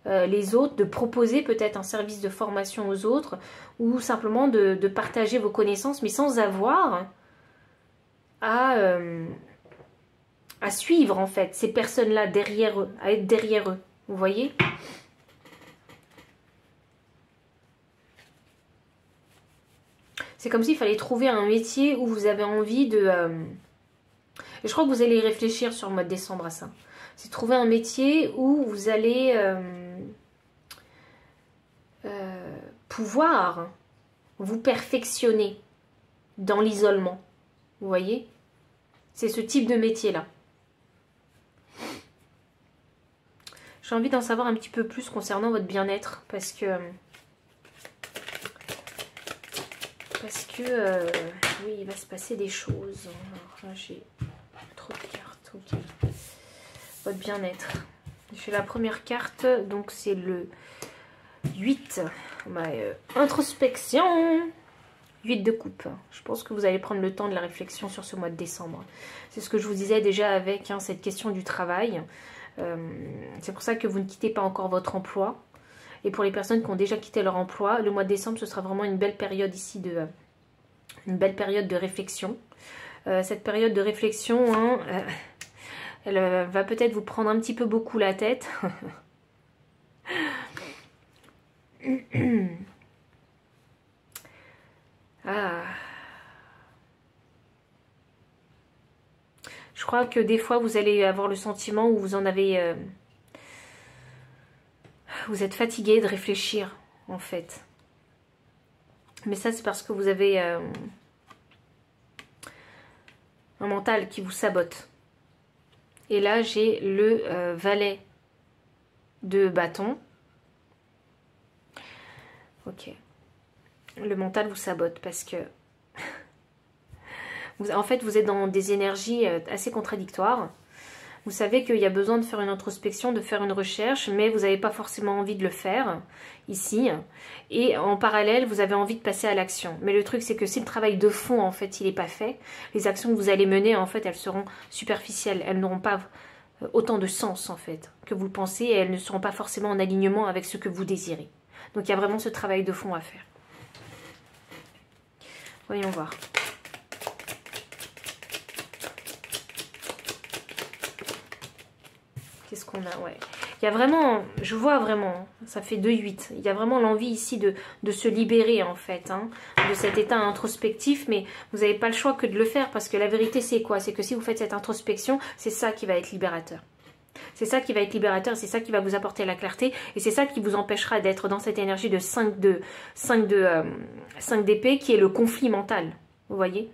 Speaker 1: les autres, de proposer peut-être un service de formation aux autres, ou simplement de partager vos connaissances, mais sans avoir à suivre en fait ces personnes-là derrière eux, à être derrière eux. Vous voyez ? C'est comme s'il fallait trouver un métier où vous avez envie de... Et je crois que vous allez y réfléchir sur le mois de décembre à ça. C'est trouver un métier où vous allez pouvoir vous perfectionner dans l'isolement. Vous voyez? C'est ce type de métier-là. J'ai envie d'en savoir un petit peu plus concernant votre bien-être parce que... oui, il va se passer des choses. Alors là, j'ai trop de cartes. Ok. Votre bien-être. Je fais la première carte, donc c'est le 8. Introspection. 8 de coupe. Je pense que vous allez prendre le temps de la réflexion sur ce mois de décembre. C'est ce que je vous disais déjà avec hein, cette question du travail. C'est pour ça que vous ne quittez pas encore votre emploi. Et pour les personnes qui ont déjà quitté leur emploi, le mois de décembre, ce sera vraiment une belle période ici une belle période de réflexion. Cette période de réflexion, hein, elle va peut-être vous prendre un petit peu beaucoup la tête. Ah. Je crois que des fois, vous allez avoir le sentiment où vous en avez... vous êtes fatigué de réfléchir, en fait. Mais ça, c'est parce que vous avez un mental qui vous sabote. Et là, j'ai le valet de bâton. Ok. Le mental vous sabote parce que... en fait, vous êtes dans des énergies assez contradictoires. Vous savez qu'il y a besoin de faire une introspection, de faire une recherche, mais vous n'avez pas forcément envie de le faire ici. Et en parallèle, vous avez envie de passer à l'action. Mais le truc, c'est que si le travail de fond, en fait, il n'est pas fait, les actions que vous allez mener, en fait, elles seront superficielles. Elles n'auront pas autant de sens, en fait, que vous le pensez, et elles ne seront pas forcément en alignement avec ce que vous désirez. Donc, il y a vraiment ce travail de fond à faire. Voyons voir. Qu'est-ce qu'on a? Ouais. Il y a vraiment, je vois vraiment, ça fait 2-8. Il y a vraiment l'envie ici de se libérer en fait, hein, de cet état introspectif, mais vous n'avez pas le choix que de le faire parce que la vérité c'est quoi? C'est que si vous faites cette introspection, c'est ça qui va être libérateur. C'est ça qui va être libérateur, c'est ça qui va vous apporter la clarté, et c'est ça qui vous empêchera d'être dans cette énergie de 5 d'épée qui est le conflit mental, vous voyez.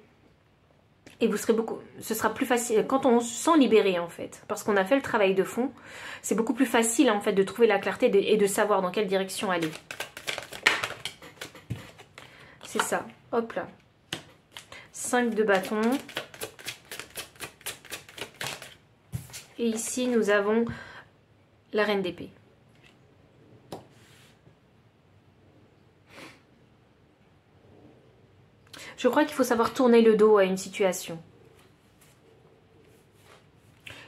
Speaker 1: Et vous serez ce sera plus facile, quand on se sent libéré en fait, parce qu'on a fait le travail de fond, c'est beaucoup plus facile en fait de trouver la clarté et de savoir dans quelle direction aller. C'est ça, hop là. 5 de bâton. Et ici, nous avons la reine d'épée. Je crois qu'il faut savoir tourner le dos à une situation.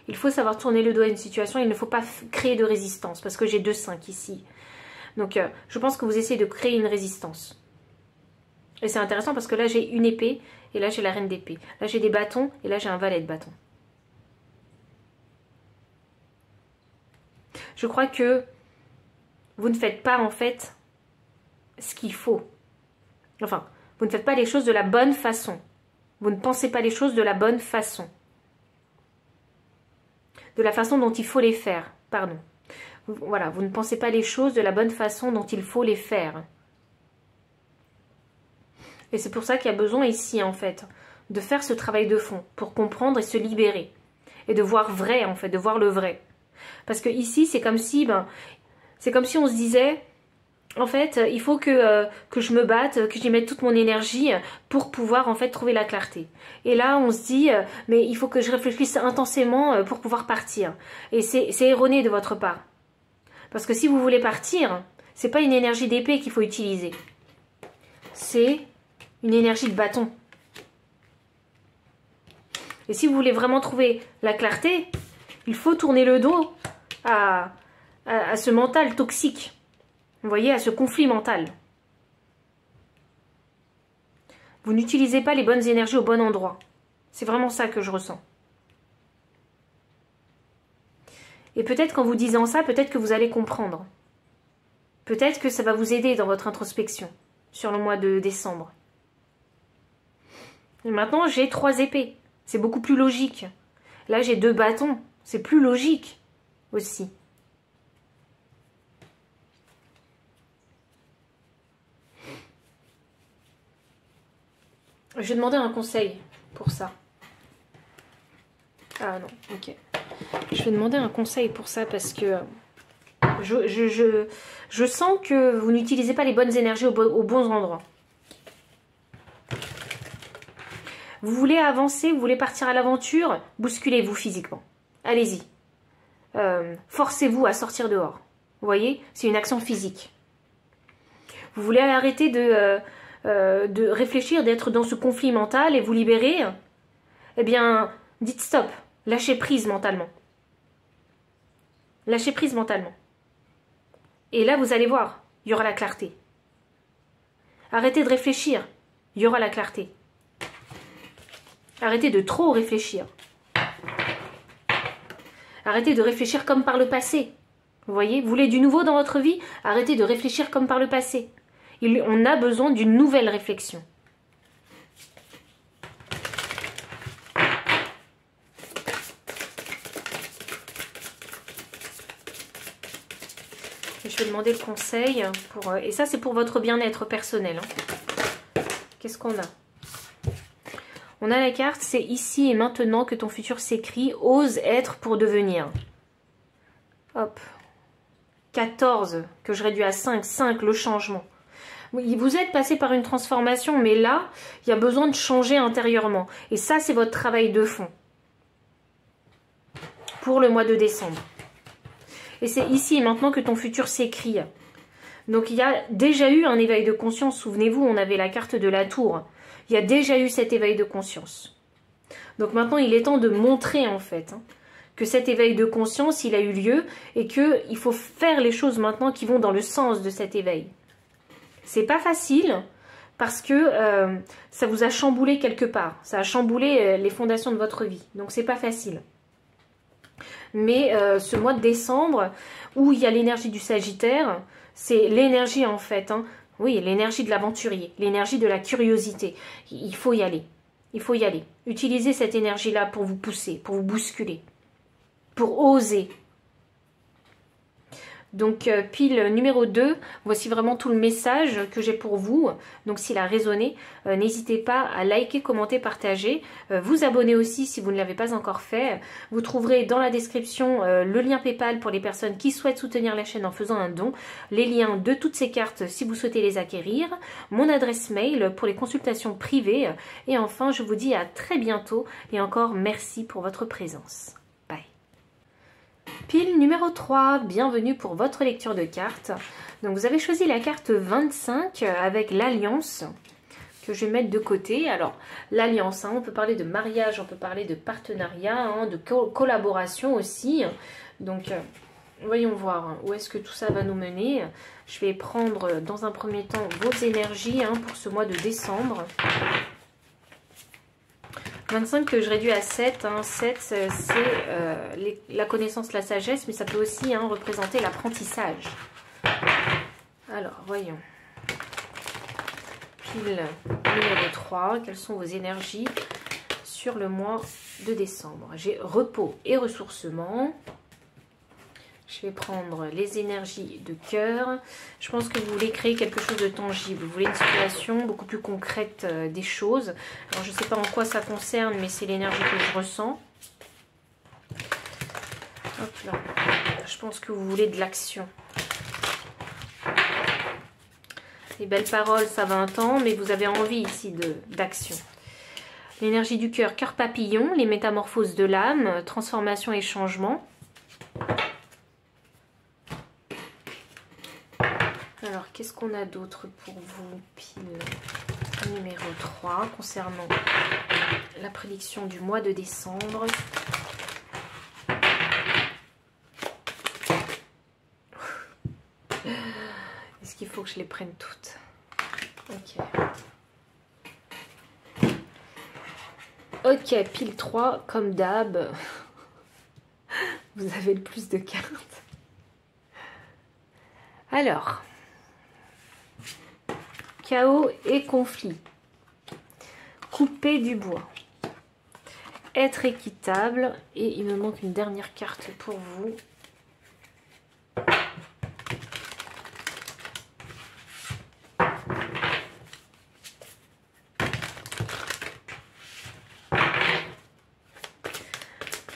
Speaker 1: Il faut savoir tourner le dos à une situation. Il ne faut pas créer de résistance, parce que j'ai 2-5 ici. Donc, je pense que vous essayez de créer une résistance. Et c'est intéressant parce que là, j'ai une épée, et là, j'ai la reine d'épée. Là, j'ai des bâtons, et là, j'ai un valet de bâton. Je crois que vous ne faites pas, en fait, ce qu'il faut. Enfin, vous ne faites pas les choses de la bonne façon. Vous ne pensez pas les choses de la bonne façon. De la façon dont il faut les faire, pardon. Voilà, vous ne pensez pas les choses de la bonne façon dont il faut les faire. Et c'est pour ça qu'il y a besoin ici, en fait, de faire ce travail de fond, pour comprendre et se libérer. Et de voir vrai, en fait, de voir le vrai. Parce que ici, c'est comme si on se disait, en fait, il faut que je me batte, que j'y mette toute mon énergie pour pouvoir, en fait, trouver la clarté. Et là, on se dit, mais il faut que je réfléchisse intensément pour pouvoir partir. Et c'est erroné de votre part. Parce que si vous voulez partir, c'est pas une énergie d'épée qu'il faut utiliser. C'est une énergie de bâton. Et si vous voulez vraiment trouver la clarté, il faut tourner le dos à ce mental toxique. Vous voyez, à ce conflit mental. Vous n'utilisez pas les bonnes énergies au bon endroit. C'est vraiment ça que je ressens. Et peut-être qu'en vous disant ça, peut-être que vous allez comprendre. Peut-être que ça va vous aider dans votre introspection sur le mois de décembre. Et maintenant, j'ai 3 épées. C'est beaucoup plus logique. Là, j'ai 2 bâtons. C'est plus logique aussi. Je vais demander un conseil pour ça. Ah non, ok. Je vais demander un conseil pour ça parce que je sens que vous n'utilisez pas les bonnes énergies aux bons endroits. Vous voulez avancer, vous voulez partir à l'aventure, bousculez-vous physiquement. Allez-y. Forcez-vous à sortir dehors. Vous voyez, c'est une action physique. Vous voulez arrêter de réfléchir, d'être dans ce conflit mental et vous libérer. Eh bien, dites stop. Lâchez prise mentalement. Lâchez prise mentalement. Et là, vous allez voir, il y aura la clarté. Arrêtez de réfléchir, il y aura la clarté. Arrêtez de trop réfléchir. Arrêtez de réfléchir comme par le passé. Vous voyez, vous voulez du nouveau dans votre vie? Arrêtez de réfléchir comme par le passé. On a besoin d'une nouvelle réflexion. Je vais demander le conseil. Et ça, c'est pour votre bien-être personnel. Qu'est-ce qu'on a? On a la carte, c'est ici et maintenant que ton futur s'écrit. Ose être pour devenir. Hop. 14, que je réduis à 5. 5, le changement. Oui, vous êtes passé par une transformation, mais là, il y a besoin de changer intérieurement. Et ça, c'est votre travail de fond. Pour le mois de décembre. Et c'est ici et maintenant que ton futur s'écrit. Donc, il y a déjà eu un éveil de conscience. Souvenez-vous, on avait la carte de la tour. Il y a déjà eu cet éveil de conscience. Donc maintenant, il est temps de montrer en fait que cet éveil de conscience, il a eu lieu et qu'il faut faire les choses maintenant qui vont dans le sens de cet éveil. C'est pas facile parce que ça vous a chamboulé quelque part. Ça a chamboulé les fondations de votre vie. Donc c'est pas facile. Mais ce mois de décembre, où il y a l'énergie du Sagittaire, c'est l'énergie en fait, oui, l'énergie de l'aventurier, l'énergie de la curiosité. Il faut y aller. Il faut y aller. Utilisez cette énergie-là pour vous pousser, pour vous bousculer. pour oser. Donc pile numéro 2, voici vraiment tout le message que j'ai pour vous. Donc s'il a résonné, n'hésitez pas à liker, commenter, partager. Vous abonner aussi si vous ne l'avez pas encore fait. Vous trouverez dans la description le lien PayPal pour les personnes qui souhaitent soutenir la chaîne en faisant un don. Les liens de toutes ces cartes si vous souhaitez les acquérir. Mon adresse mail pour les consultations privées. Et enfin, je vous dis à très bientôt et encore merci pour votre présence. Pile numéro 3, bienvenue pour votre lecture de cartes. Donc vous avez choisi la carte 25 avec l'alliance que je vais mettre de côté. Alors l'alliance, on peut parler de mariage, on peut parler de partenariat, de collaboration aussi. Donc voyons voir où est-ce que tout ça va nous mener. Je vais prendre dans un premier temps vos énergies pour ce mois de décembre. 25 que je réduis à 7. 7, c'est la connaissance, la sagesse, mais ça peut aussi représenter l'apprentissage. Alors, voyons. Pile numéro 3. Quelles sont vos énergies sur le mois de décembre? J'ai repos et ressourcement. Je vais prendre les énergies de cœur. Je pense que vous voulez créer quelque chose de tangible. Vous voulez une situation beaucoup plus concrète des choses. Alors, je ne sais pas en quoi ça concerne, mais c'est l'énergie que je ressens. Hop là. Je pense que vous voulez de l'action. Les belles paroles, ça va un temps, mais vous avez envie ici d'action. L'énergie du cœur, cœur papillon, les métamorphoses de l'âme, transformation et changement. Alors, qu'est-ce qu'on a d'autre pour vous? Pile numéro 3, concernant la prédiction du mois de décembre. Est-ce qu'il faut que je les prenne toutes? Ok. Ok, pile 3, comme d'hab. Vous avez le plus de cartes. Alors... chaos et conflit. Couper du bois. Être équitable. Et il me manque une dernière carte pour vous.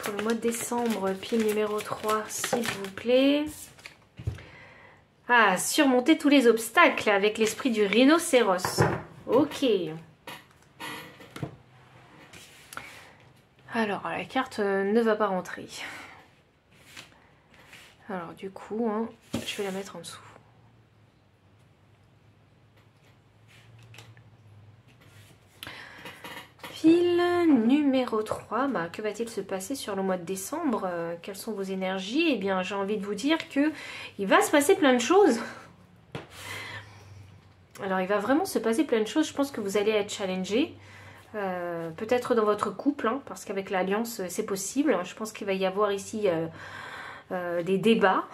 Speaker 1: Pour le mois de décembre, pile numéro 3, s'il vous plaît. Ah, surmonter tous les obstacles avec l'esprit du rhinocéros. Ok. Alors, la carte ne va pas rentrer. Alors, du coup, je vais la mettre en dessous. Pile numéro 3, que va-t-il se passer sur le mois de décembre? Quelles sont vos énergies? Eh bien, j'ai envie de vous dire que il va se passer plein de choses. Alors, il va vraiment se passer plein de choses. Je pense que vous allez être challengé. Peut-être dans votre couple, parce qu'avec l'alliance, c'est possible. Je pense qu'il va y avoir ici des débats,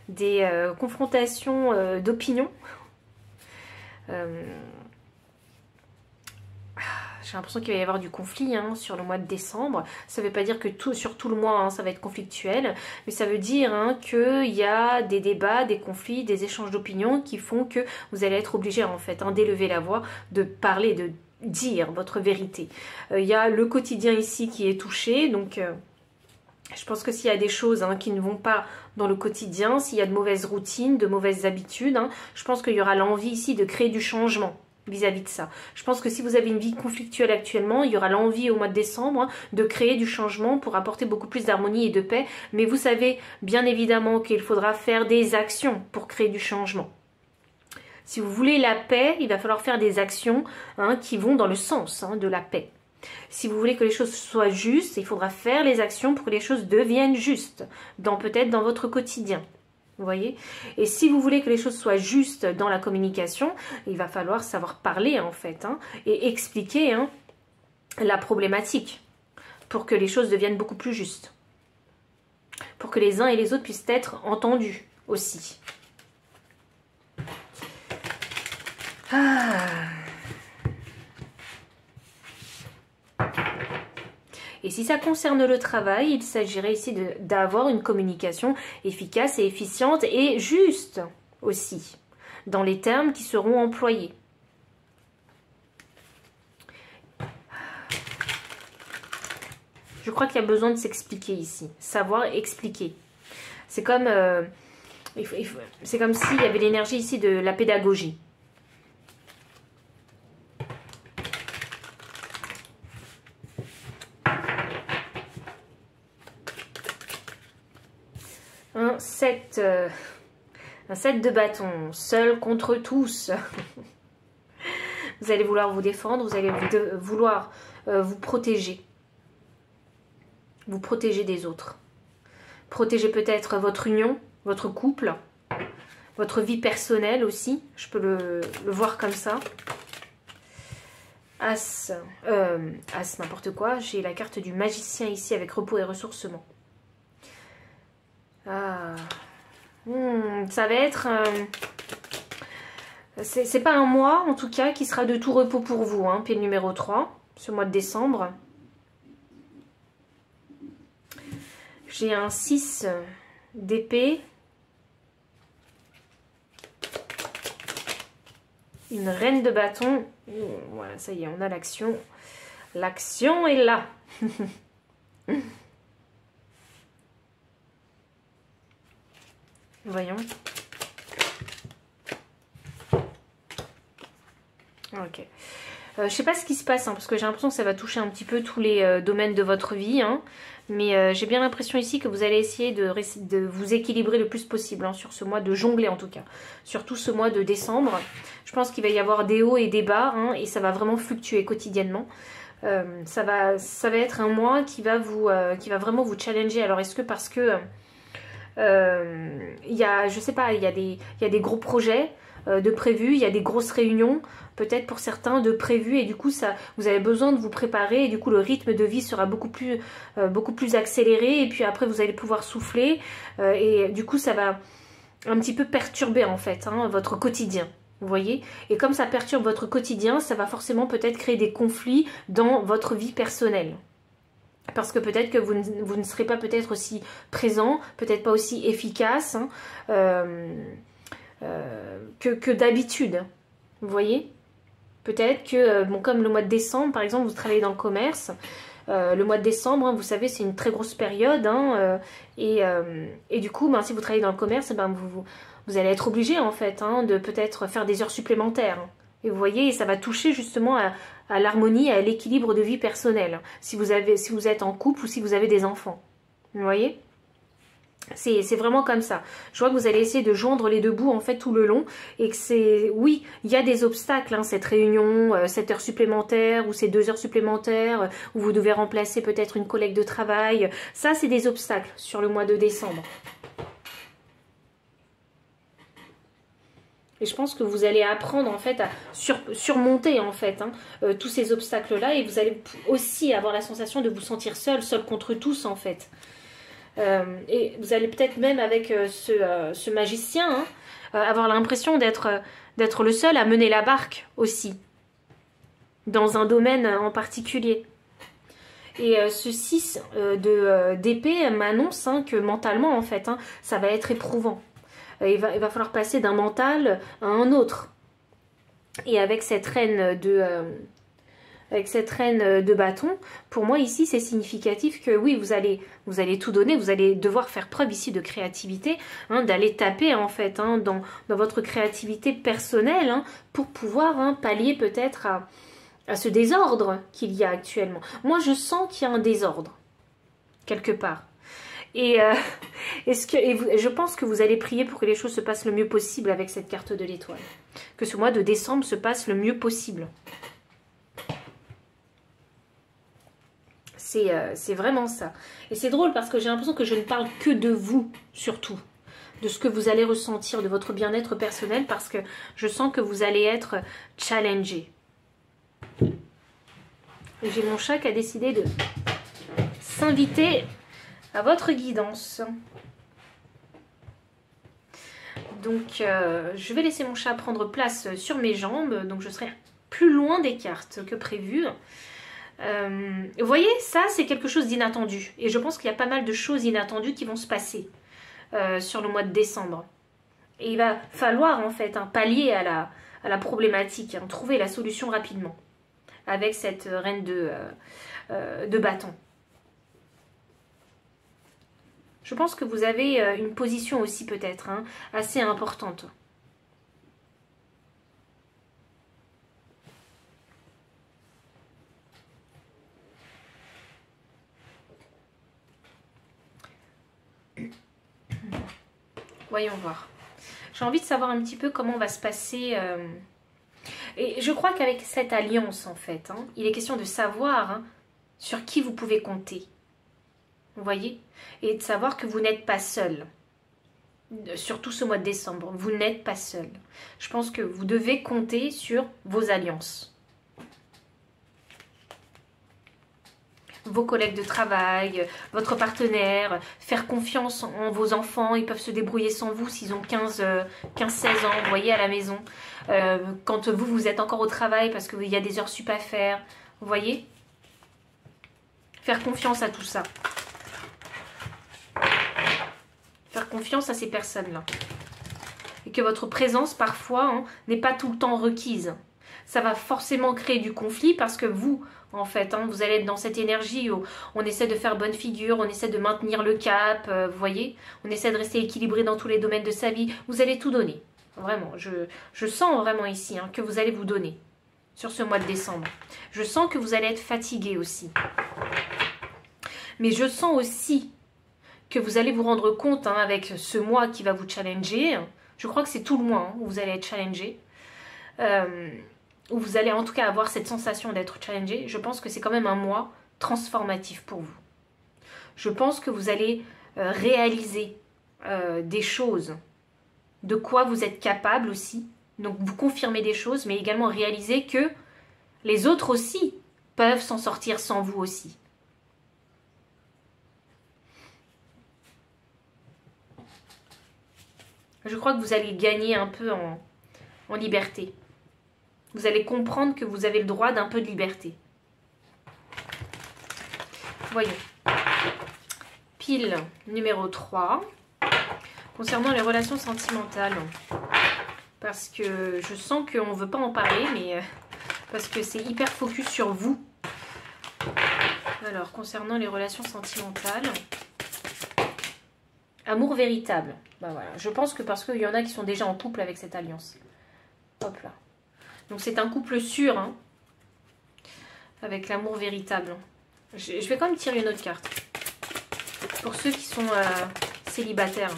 Speaker 1: des confrontations d'opinions. J'ai l'impression qu'il va y avoir du conflit sur le mois de décembre. Ça ne veut pas dire que sur tout le mois, ça va être conflictuel. Mais ça veut dire qu'il y a des débats, des conflits, des échanges d'opinions qui font que vous allez être obligé en fait d'élever la voix, de parler, de dire votre vérité. Il y a le quotidien ici qui est touché. Donc je pense que s'il y a des choses qui ne vont pas dans le quotidien, s'il y a de mauvaises routines, de mauvaises habitudes, je pense qu'il y aura l'envie ici de créer du changement vis-à-vis de ça. Je pense que si vous avez une vie conflictuelle actuellement, il y aura l'envie au mois de décembre de créer du changement pour apporter beaucoup plus d'harmonie et de paix. Mais vous savez bien évidemment qu'il faudra faire des actions pour créer du changement. Si vous voulez la paix, il va falloir faire des actions qui vont dans le sens de la paix. Si vous voulez que les choses soient justes, il faudra faire les actions pour que les choses deviennent justes, peut-être dans votre quotidien. Vous voyez? Et si vous voulez que les choses soient justes dans la communication, il va falloir savoir parler en fait et expliquer la problématique pour que les choses deviennent beaucoup plus justes. Pour que les uns et les autres puissent être entendus aussi. Et si ça concerne le travail, il s'agirait ici d'avoir une communication efficace et efficiente et juste aussi, dans les termes qui seront employés. Je crois qu'il y a besoin de s'expliquer ici, savoir expliquer. C'est comme, c'est comme s'il y avait l'énergie ici de la pédagogie. Un 7 de bâton, seul contre tous. Vous allez vouloir vous défendre, vous allez vouloir vous protéger. Vous protéger des autres. Protéger peut-être votre union, votre couple, votre vie personnelle aussi. Je peux le voir comme ça. As, n'importe quoi. J'ai la carte du magicien ici avec repos et ressourcement. Ah. Ça va être... c'est pas un mois, en tout cas, qui sera de tout repos pour vous. Hein, pile numéro 3, ce mois de décembre. J'ai un 6 d'épée. Une reine de bâton. Voilà, ça y est, on a l'action. L'action est là. Voyons. Ok. Je sais pas ce qui se passe, hein, parce que j'ai l'impression que ça va toucher un petit peu tous les domaines de votre vie. Hein, mais j'ai bien l'impression ici que vous allez essayer de vous équilibrer le plus possible hein, sur ce mois, de jongler en tout cas. Surtout ce mois de décembre. Je pense qu'il va y avoir des hauts et des bas, hein, et ça va vraiment fluctuer quotidiennement. Ça va être un mois qui va vraiment vous challenger. Alors est-ce que parce que je sais pas, il y a des gros projets de prévus, il y a des grosses réunions, peut-être pour certains de prévus, et du coup vous avez besoin de vous préparer, et du coup le rythme de vie sera beaucoup plus accéléré, et puis après vous allez pouvoir souffler, et du coup ça va un petit peu perturber en fait hein, votre quotidien. Vous voyez? Et comme ça perturbe votre quotidien, ça va forcément peut-être créer des conflits dans votre vie personnelle. Parce que peut-être que vous ne serez pas peut-être aussi présent, peut-être pas aussi efficace hein, que d'habitude. Vous voyez? Peut-être que, bon, comme le mois de décembre, par exemple, vous travaillez dans le commerce, le mois de décembre, hein, vous savez, c'est une très grosse période. Hein, et du coup, ben, si vous travaillez dans le commerce, ben, vous allez être obligé, en fait, hein, de peut-être faire des heures supplémentaires. Et vous voyez, ça va toucher justement à l'harmonie, à l'équilibre de vie personnelle. Si vous êtes en couple ou si vous avez des enfants. Vous voyez? C'est vraiment comme ça. Je vois que vous allez essayer de joindre les deux bouts en fait tout le long. Et que c'est... Oui, il y a des obstacles, hein, cette réunion, cette heure supplémentaire ou ces 2 heures supplémentaires où vous devez remplacer peut-être une collègue de travail. Ça, c'est des obstacles sur le mois de décembre. Et je pense que vous allez apprendre en fait à surmonter en fait hein, tous ces obstacles-là. Et vous allez aussi avoir la sensation de vous sentir seul contre tous en fait. Et vous allez peut-être même avec ce magicien hein, avoir l'impression d'être le seul à mener la barque aussi. Dans un domaine en particulier. Et ce 6 d'épée m'annonce hein, que mentalement en fait, hein, ça va être éprouvant. Il va falloir passer d'un mental à un autre. Et avec cette reine de bâton, pour moi ici c'est significatif que oui, vous allez tout donner, vous allez devoir faire preuve ici de créativité, hein, d'aller taper en fait hein, dans votre créativité personnelle hein, pour pouvoir hein, pallier peut-être à ce désordre qu'il y a actuellement. Moi je sens qu'il y a un désordre, quelque part. Et je pense que vous allez prier pour que les choses se passent le mieux possible avec cette carte de l'étoile. Que ce mois de décembre se passe le mieux possible. C'est vraiment ça. Et c'est drôle parce que j'ai l'impression que je ne parle que de vous, surtout. De ce que vous allez ressentir, de votre bien-être personnel, parce que je sens que vous allez être challengé. Et j'ai mon chat qui a décidé de s'inviter à votre guidance. Donc je vais laisser mon chat prendre place sur mes jambes, donc je serai plus loin des cartes que prévu. Vous voyez, ça c'est quelque chose d'inattendu. Et je pense qu'il y a pas mal de choses inattendues qui vont se passer sur le mois de décembre. Et il va falloir en fait pallier à la problématique, trouver la solution rapidement avec cette reine de bâton. Je pense que vous avez une position aussi peut-être assez importante. Voyons voir. J'ai envie de savoir un petit peu comment va se passer. Et je crois qu'avec cette alliance, en fait, il est question de savoir sur qui vous pouvez compter. Vous voyez? Et de savoir que vous n'êtes pas seul. Surtout ce mois de décembre. Vous n'êtes pas seul. Je pense que vous devez compter sur vos alliances. Vos collègues de travail, votre partenaire, faire confiance en vos enfants, ils peuvent se débrouiller sans vous s'ils ont 15-16 ans, vous voyez, à la maison. Quand vous êtes encore au travail parce qu'il y a des heures sup à faire, vous voyez. Faire confiance à tout ça. Faire confiance à ces personnes-là. Et que votre présence, parfois, n'est pas tout le temps requise. Ça va forcément créer du conflit parce que vous, en fait, vous allez être dans cette énergie où on essaie de faire bonne figure, on essaie de maintenir le cap, vous voyez, on essaie de rester équilibré dans tous les domaines de sa vie. Vous allez tout donner, vraiment. Je sens vraiment ici que vous allez vous donner sur ce mois de décembre. Je sens que vous allez être fatigué aussi. Mais je sens aussi que vous allez vous rendre compte avec ce mois qui va vous challenger. Je crois que c'est tout le mois où vous allez être challengé. Où vous allez en tout cas avoir cette sensation d'être challengé. Je pense que c'est quand même un mois transformatif pour vous. Je pense que vous allez réaliser des choses, de quoi vous êtes capable aussi. Donc vous confirmez des choses, mais également réaliser que les autres aussi peuvent s'en sortir sans vous aussi. Je crois que vous allez gagner un peu en liberté. Vous allez comprendre que vous avez le droit d'un peu de liberté. Voyons. Pile numéro 3. Concernant les relations sentimentales. Parce que je sens qu'on ne veut pas en parler, mais parce que c'est hyper focus sur vous. Alors, concernant les relations sentimentales. Amour véritable. Ben voilà. Je pense que parce qu'il y en a qui sont déjà en couple avec cette alliance. Hop là. Donc c'est un couple sûr, avec l'amour véritable. Je vais quand même tirer une autre carte. Pour ceux qui sont célibataires.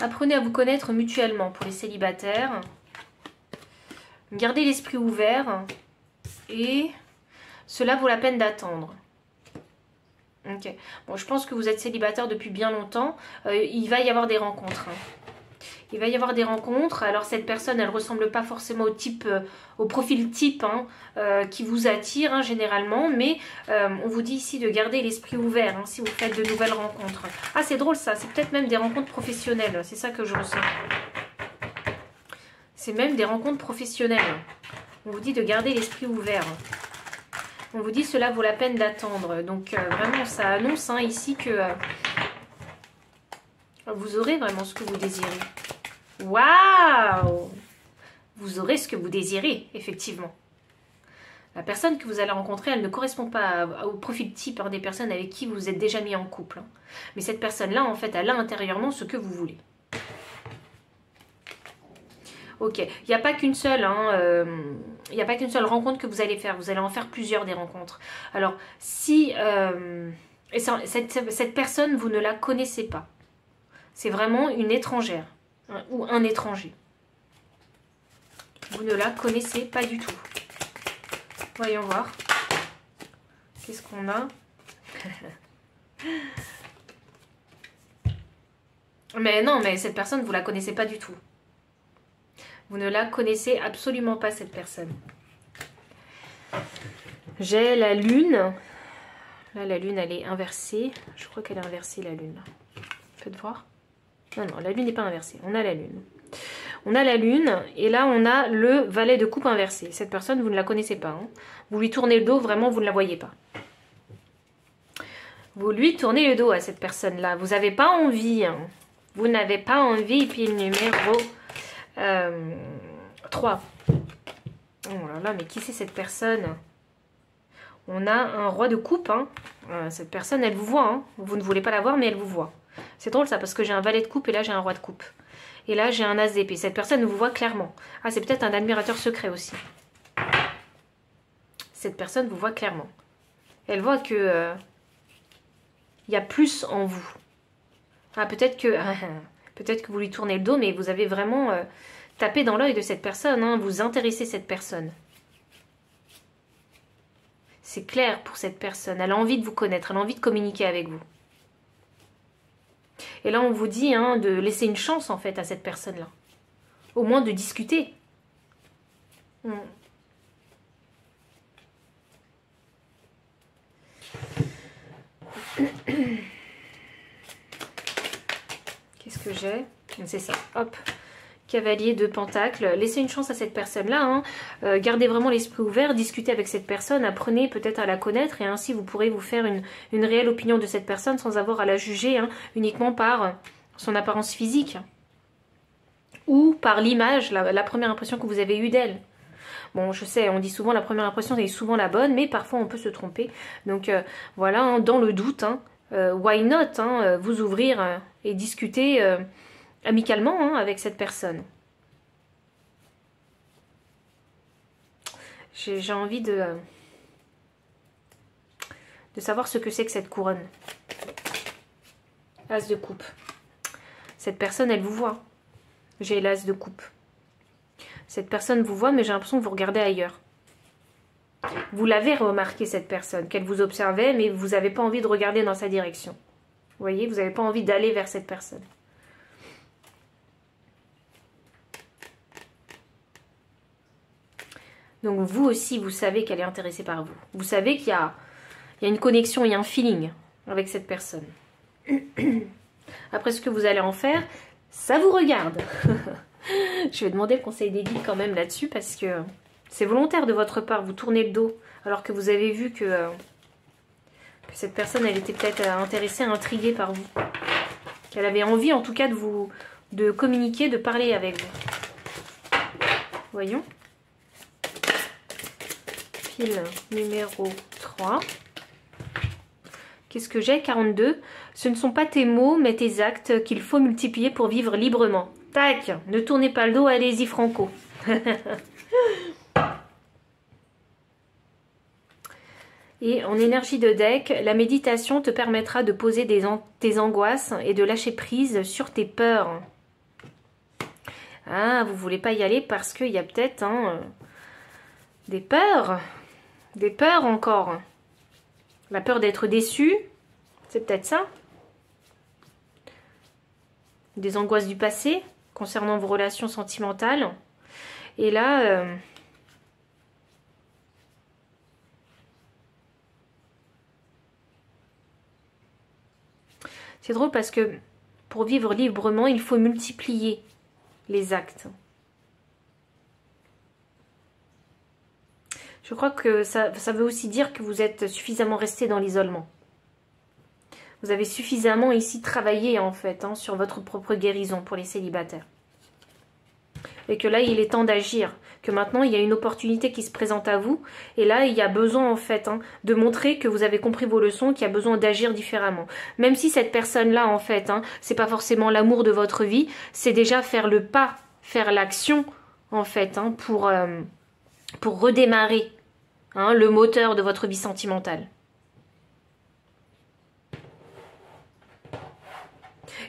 Speaker 1: Apprenez à vous connaître mutuellement pour les célibataires. Gardez l'esprit ouvert. Et cela vaut la peine d'attendre. Ok. Bon, je pense que vous êtes célibataire depuis bien longtemps. Il va y avoir des rencontres. Il va y avoir des rencontres. Alors cette personne, elle ne ressemble pas forcément au profil type qui vous attire généralement. Mais on vous dit ici de garder l'esprit ouvert si vous faites de nouvelles rencontres. Ah, c'est drôle ça. C'est peut-être même des rencontres professionnelles. C'est ça que je ressens. C'est même des rencontres professionnelles. On vous dit de garder l'esprit ouvert. On vous dit cela vaut la peine d'attendre. Donc vraiment ça annonce ici que vous aurez vraiment ce que vous désirez. Waouh! Vous aurez ce que vous désirez, effectivement. La personne que vous allez rencontrer, elle ne correspond pas au profil type des personnes avec qui vous êtes déjà mis en couple. Mais cette personne-là, en fait, elle a intérieurement ce que vous voulez. Ok, il n'y a pas qu'une seule, il n'y a pas qu'une seule rencontre que vous allez faire. Vous allez en faire plusieurs des rencontres. Alors, si cette personne, vous ne la connaissez pas. C'est vraiment une étrangère ou un étranger. Vous ne la connaissez pas du tout. Voyons voir. Qu'est-ce qu'on a? Mais non, mais cette personne, vous ne la connaissez pas du tout. Vous ne la connaissez absolument pas, cette personne. J'ai la lune. Là, la lune, elle est inversée. Je crois qu'elle est inversée, la lune. Faites voir. Non, non, la lune n'est pas inversée. On a la lune. On a la lune, et là on a le valet de coupe inversé. Cette personne, vous ne la connaissez pas. Hein. Vous lui tournez le dos, vraiment, vous ne la voyez pas. Vous lui tournez le dos à cette personne-là. Vous n'avez pas envie. Hein. Vous n'avez pas envie. Et puis le numéro 3. Oh là là, mais qui c'est cette personne? On a un roi de coupe. Hein. Cette personne, elle vous voit. Hein. Vous ne voulez pas la voir, mais elle vous voit. C'est drôle ça, parce que j'ai un valet de coupe et là j'ai un roi de coupe. Et là j'ai un as d'épée. Cette personne vous voit clairement. Ah, c'est peut-être un admirateur secret aussi. Cette personne vous voit clairement. Elle voit que il y a plus en vous. Ah, peut-être que vous lui tournez le dos, mais vous avez vraiment tapé dans l'œil de cette personne. Hein, vous intéressez cette personne. C'est clair pour cette personne. Elle a envie de vous connaître. Elle a envie de communiquer avec vous. Et là, on vous dit hein, de laisser une chance, en fait, à cette personne-là. Au moins de discuter. Qu'est-ce que j'ai? C'est ça, hop. Cavalier de Pentacle. Laissez une chance à cette personne-là. Hein. Gardez vraiment l'esprit ouvert. Discutez avec cette personne. Apprenez peut-être à la connaître. Et ainsi, vous pourrez vous faire une réelle opinion de cette personne sans avoir à la juger hein, uniquement par son apparence physique. Ou par l'image, la première impression que vous avez eue d'elle. Bon, je sais, on dit souvent la première impression est souvent la bonne, mais parfois on peut se tromper. Donc voilà, hein, dans le doute, hein, why not hein, vous ouvrir et discuter amicalement hein, avec cette personne. J'ai envie de savoir ce que c'est que cette couronne. As de coupe. Cette personne, elle vous voit. J'ai l'as de coupe. Cette personne vous voit, mais j'ai l'impression que vous regardez ailleurs. Vous l'avez remarqué, cette personne, qu'elle vous observait, mais vous n'avez pas envie de regarder dans sa direction. Vous voyez, vous n'avez pas envie d'aller vers cette personne. Donc vous aussi, vous savez qu'elle est intéressée par vous. Vous savez qu'il y a une connexion, il y a un feeling avec cette personne. Après, ce que vous allez en faire, ça vous regarde. Je vais demander le conseil des guides quand même là-dessus parce que c'est volontaire de votre part. Vous tournez le dos alors que vous avez vu que cette personne, elle était peut-être intéressée, intriguée par vous. Qu'elle avait envie en tout cas de communiquer, de parler avec vous. Voyons. Pile numéro 3. Qu'est-ce que j'ai? 42. Ce ne sont pas tes mots, mais tes actes qu'il faut multiplier pour vivre librement. Tac! Ne tournez pas le dos, allez-y franco. Et en énergie de deck, la méditation te permettra de poser tes angoisses et de lâcher prise sur tes peurs. Ah, vous voulez pas y aller parce qu'il y a peut-être hein, des peurs. Des peurs encore. La peur d'être déçu, c'est peut-être ça. Des angoisses du passé concernant vos relations sentimentales. Et là, c'est drôle parce que pour vivre librement, il faut multiplier les actes. Je crois que ça veut aussi dire que vous êtes suffisamment resté dans l'isolement. Vous avez suffisamment ici travaillé en fait hein, sur votre propre guérison pour les célibataires. Et que là, il est temps d'agir. Que maintenant, il y a une opportunité qui se présente à vous. Et là, il y a besoin en fait hein, de montrer que vous avez compris vos leçons, qu'il y a besoin d'agir différemment. Même si cette personne-là, en fait, hein, c'est pas forcément l'amour de votre vie, c'est déjà faire le pas, faire l'action en fait hein, pour redémarrer hein, le moteur de votre vie sentimentale.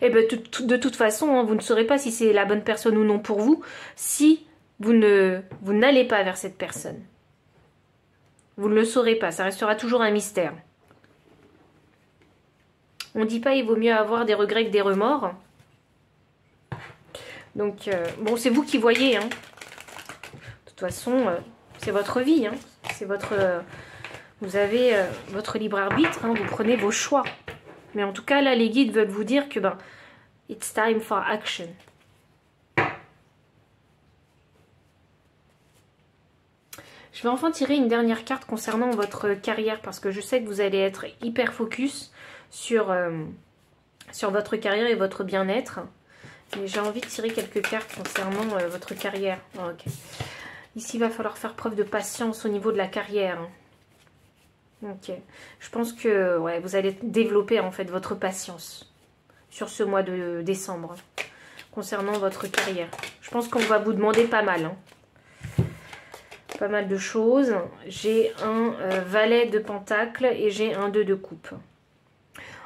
Speaker 1: Et bien, de toute façon, hein, vous ne saurez pas si c'est la bonne personne ou non pour vous, si vous n'allez pas vers cette personne. Vous ne le saurez pas, ça restera toujours un mystère. On ne dit pas il vaut mieux avoir des regrets que des remords. Donc, bon, c'est vous qui voyez. Hein. De toute façon, c'est votre vie. Hein. C'est votre, vous avez votre libre arbitre, hein, vous prenez vos choix. Mais en tout cas, là, les guides veulent vous dire que, it's time for action. Je vais enfin tirer une dernière carte concernant votre carrière parce que je sais que vous allez être hyper focus sur votre carrière et votre bien-être. Mais j'ai envie de tirer quelques cartes concernant votre carrière. Oh, ok. Ici, il va falloir faire preuve de patience au niveau de la carrière. Ok. Je pense que ouais, vous allez développer en fait votre patience sur ce mois de décembre concernant votre carrière. Je pense qu'on va vous demander pas mal. Pas mal de choses. J'ai un valet de pentacle et j'ai un 2 de coupe.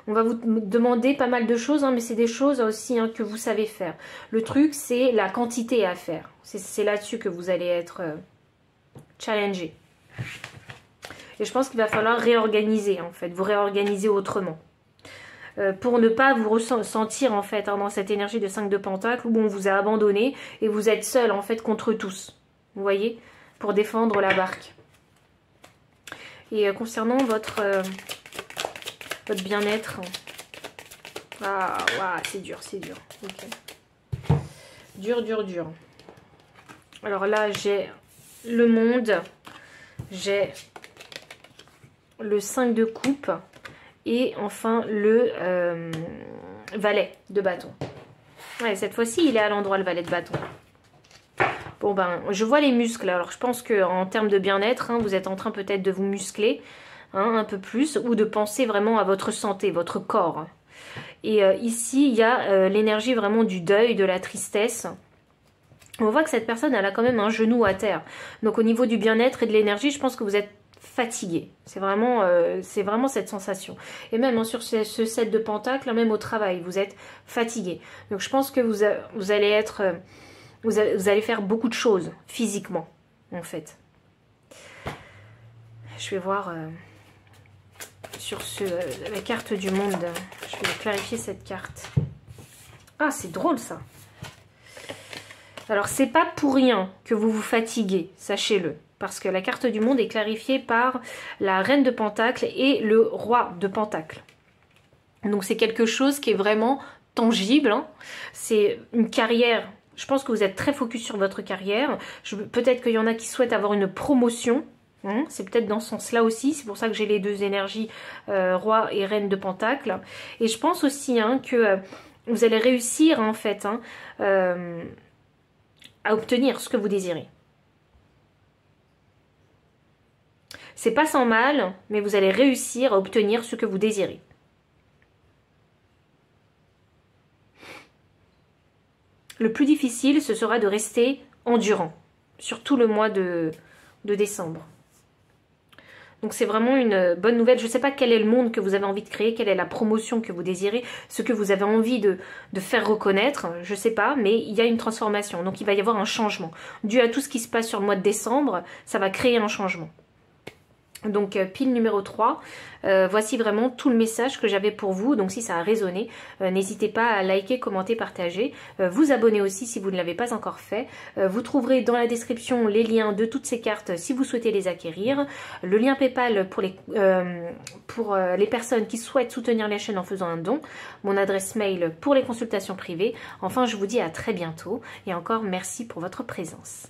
Speaker 1: On va vous demander pas mal de choses, mais c'est des choses aussi que vous savez faire. Le truc, c'est la quantité à faire. C'est là-dessus que vous allez être challengé. Et je pense qu'il va falloir réorganiser, en fait. Vous réorganiser autrement. Pour ne pas vous ressentir, en fait, dans cette énergie de 5 de pentacle où on vous a abandonné et vous êtes seul, en fait, contre tous. Vous voyez? Pour défendre la barque. Et concernant votre bien-être. Ah, wow, c'est dur, c'est dur. Okay. Dur, dur, dur. Alors là, j'ai le monde. J'ai le 5 de coupe. Et enfin, le valet de bâton. Ouais, cette fois-ci, il est à l'endroit, le valet de bâton. Bon, ben, je vois les muscles. Alors, je pense qu'en termes de bien-être, vous êtes en train peut-être de vous muscler. Un peu plus, ou de penser vraiment à votre santé, votre corps. Et ici, il y a l'énergie vraiment du deuil, de la tristesse. On voit que cette personne, elle a quand même un genou à terre. Donc au niveau du bien-être et de l'énergie, je pense que vous êtes fatigué. C'est vraiment cette sensation. Et même sur ce 7 de pentacle, même au travail, vous êtes fatigué. Donc je pense que vous allez être... vous allez faire beaucoup de choses, physiquement, en fait. Je vais voir... sur la carte du monde. Je vais clarifier cette carte. Ah, c'est drôle ça. Alors, c'est pas pour rien que vous vous fatiguez, sachez-le. Parce que la carte du monde est clarifiée par la reine de pentacle et le roi de pentacle. Donc, c'est quelque chose qui est vraiment tangible. C'est une carrière. Je pense que vous êtes très focus sur votre carrière. Peut-être qu'il y en a qui souhaitent avoir une promotion. C'est peut-être dans ce sens-là aussi, c'est pour ça que j'ai les deux énergies, roi et reine de pentacle. Et je pense aussi que vous allez réussir en fait à obtenir ce que vous désirez. C'est pas sans mal, mais vous allez réussir à obtenir ce que vous désirez. Le plus difficile, ce sera de rester endurant, sur tout le mois de décembre. Donc c'est vraiment une bonne nouvelle. Je ne sais pas quel est le monde que vous avez envie de créer, quelle est la promotion que vous désirez, ce que vous avez envie de faire reconnaître, je ne sais pas, mais il y a une transformation. Donc il va y avoir un changement. Dû à tout ce qui se passe sur le mois de décembre, ça va créer un changement. Donc pile numéro 3, voici vraiment tout le message que j'avais pour vous. Donc si ça a résonné, n'hésitez pas à liker, commenter, partager, vous abonner aussi si vous ne l'avez pas encore fait. Vous trouverez dans la description les liens de toutes ces cartes si vous souhaitez les acquérir. Le lien PayPal pour les personnes qui souhaitent soutenir la chaîne en faisant un don. Mon adresse mail pour les consultations privées. Enfin, je vous dis à très bientôt et encore merci pour votre présence.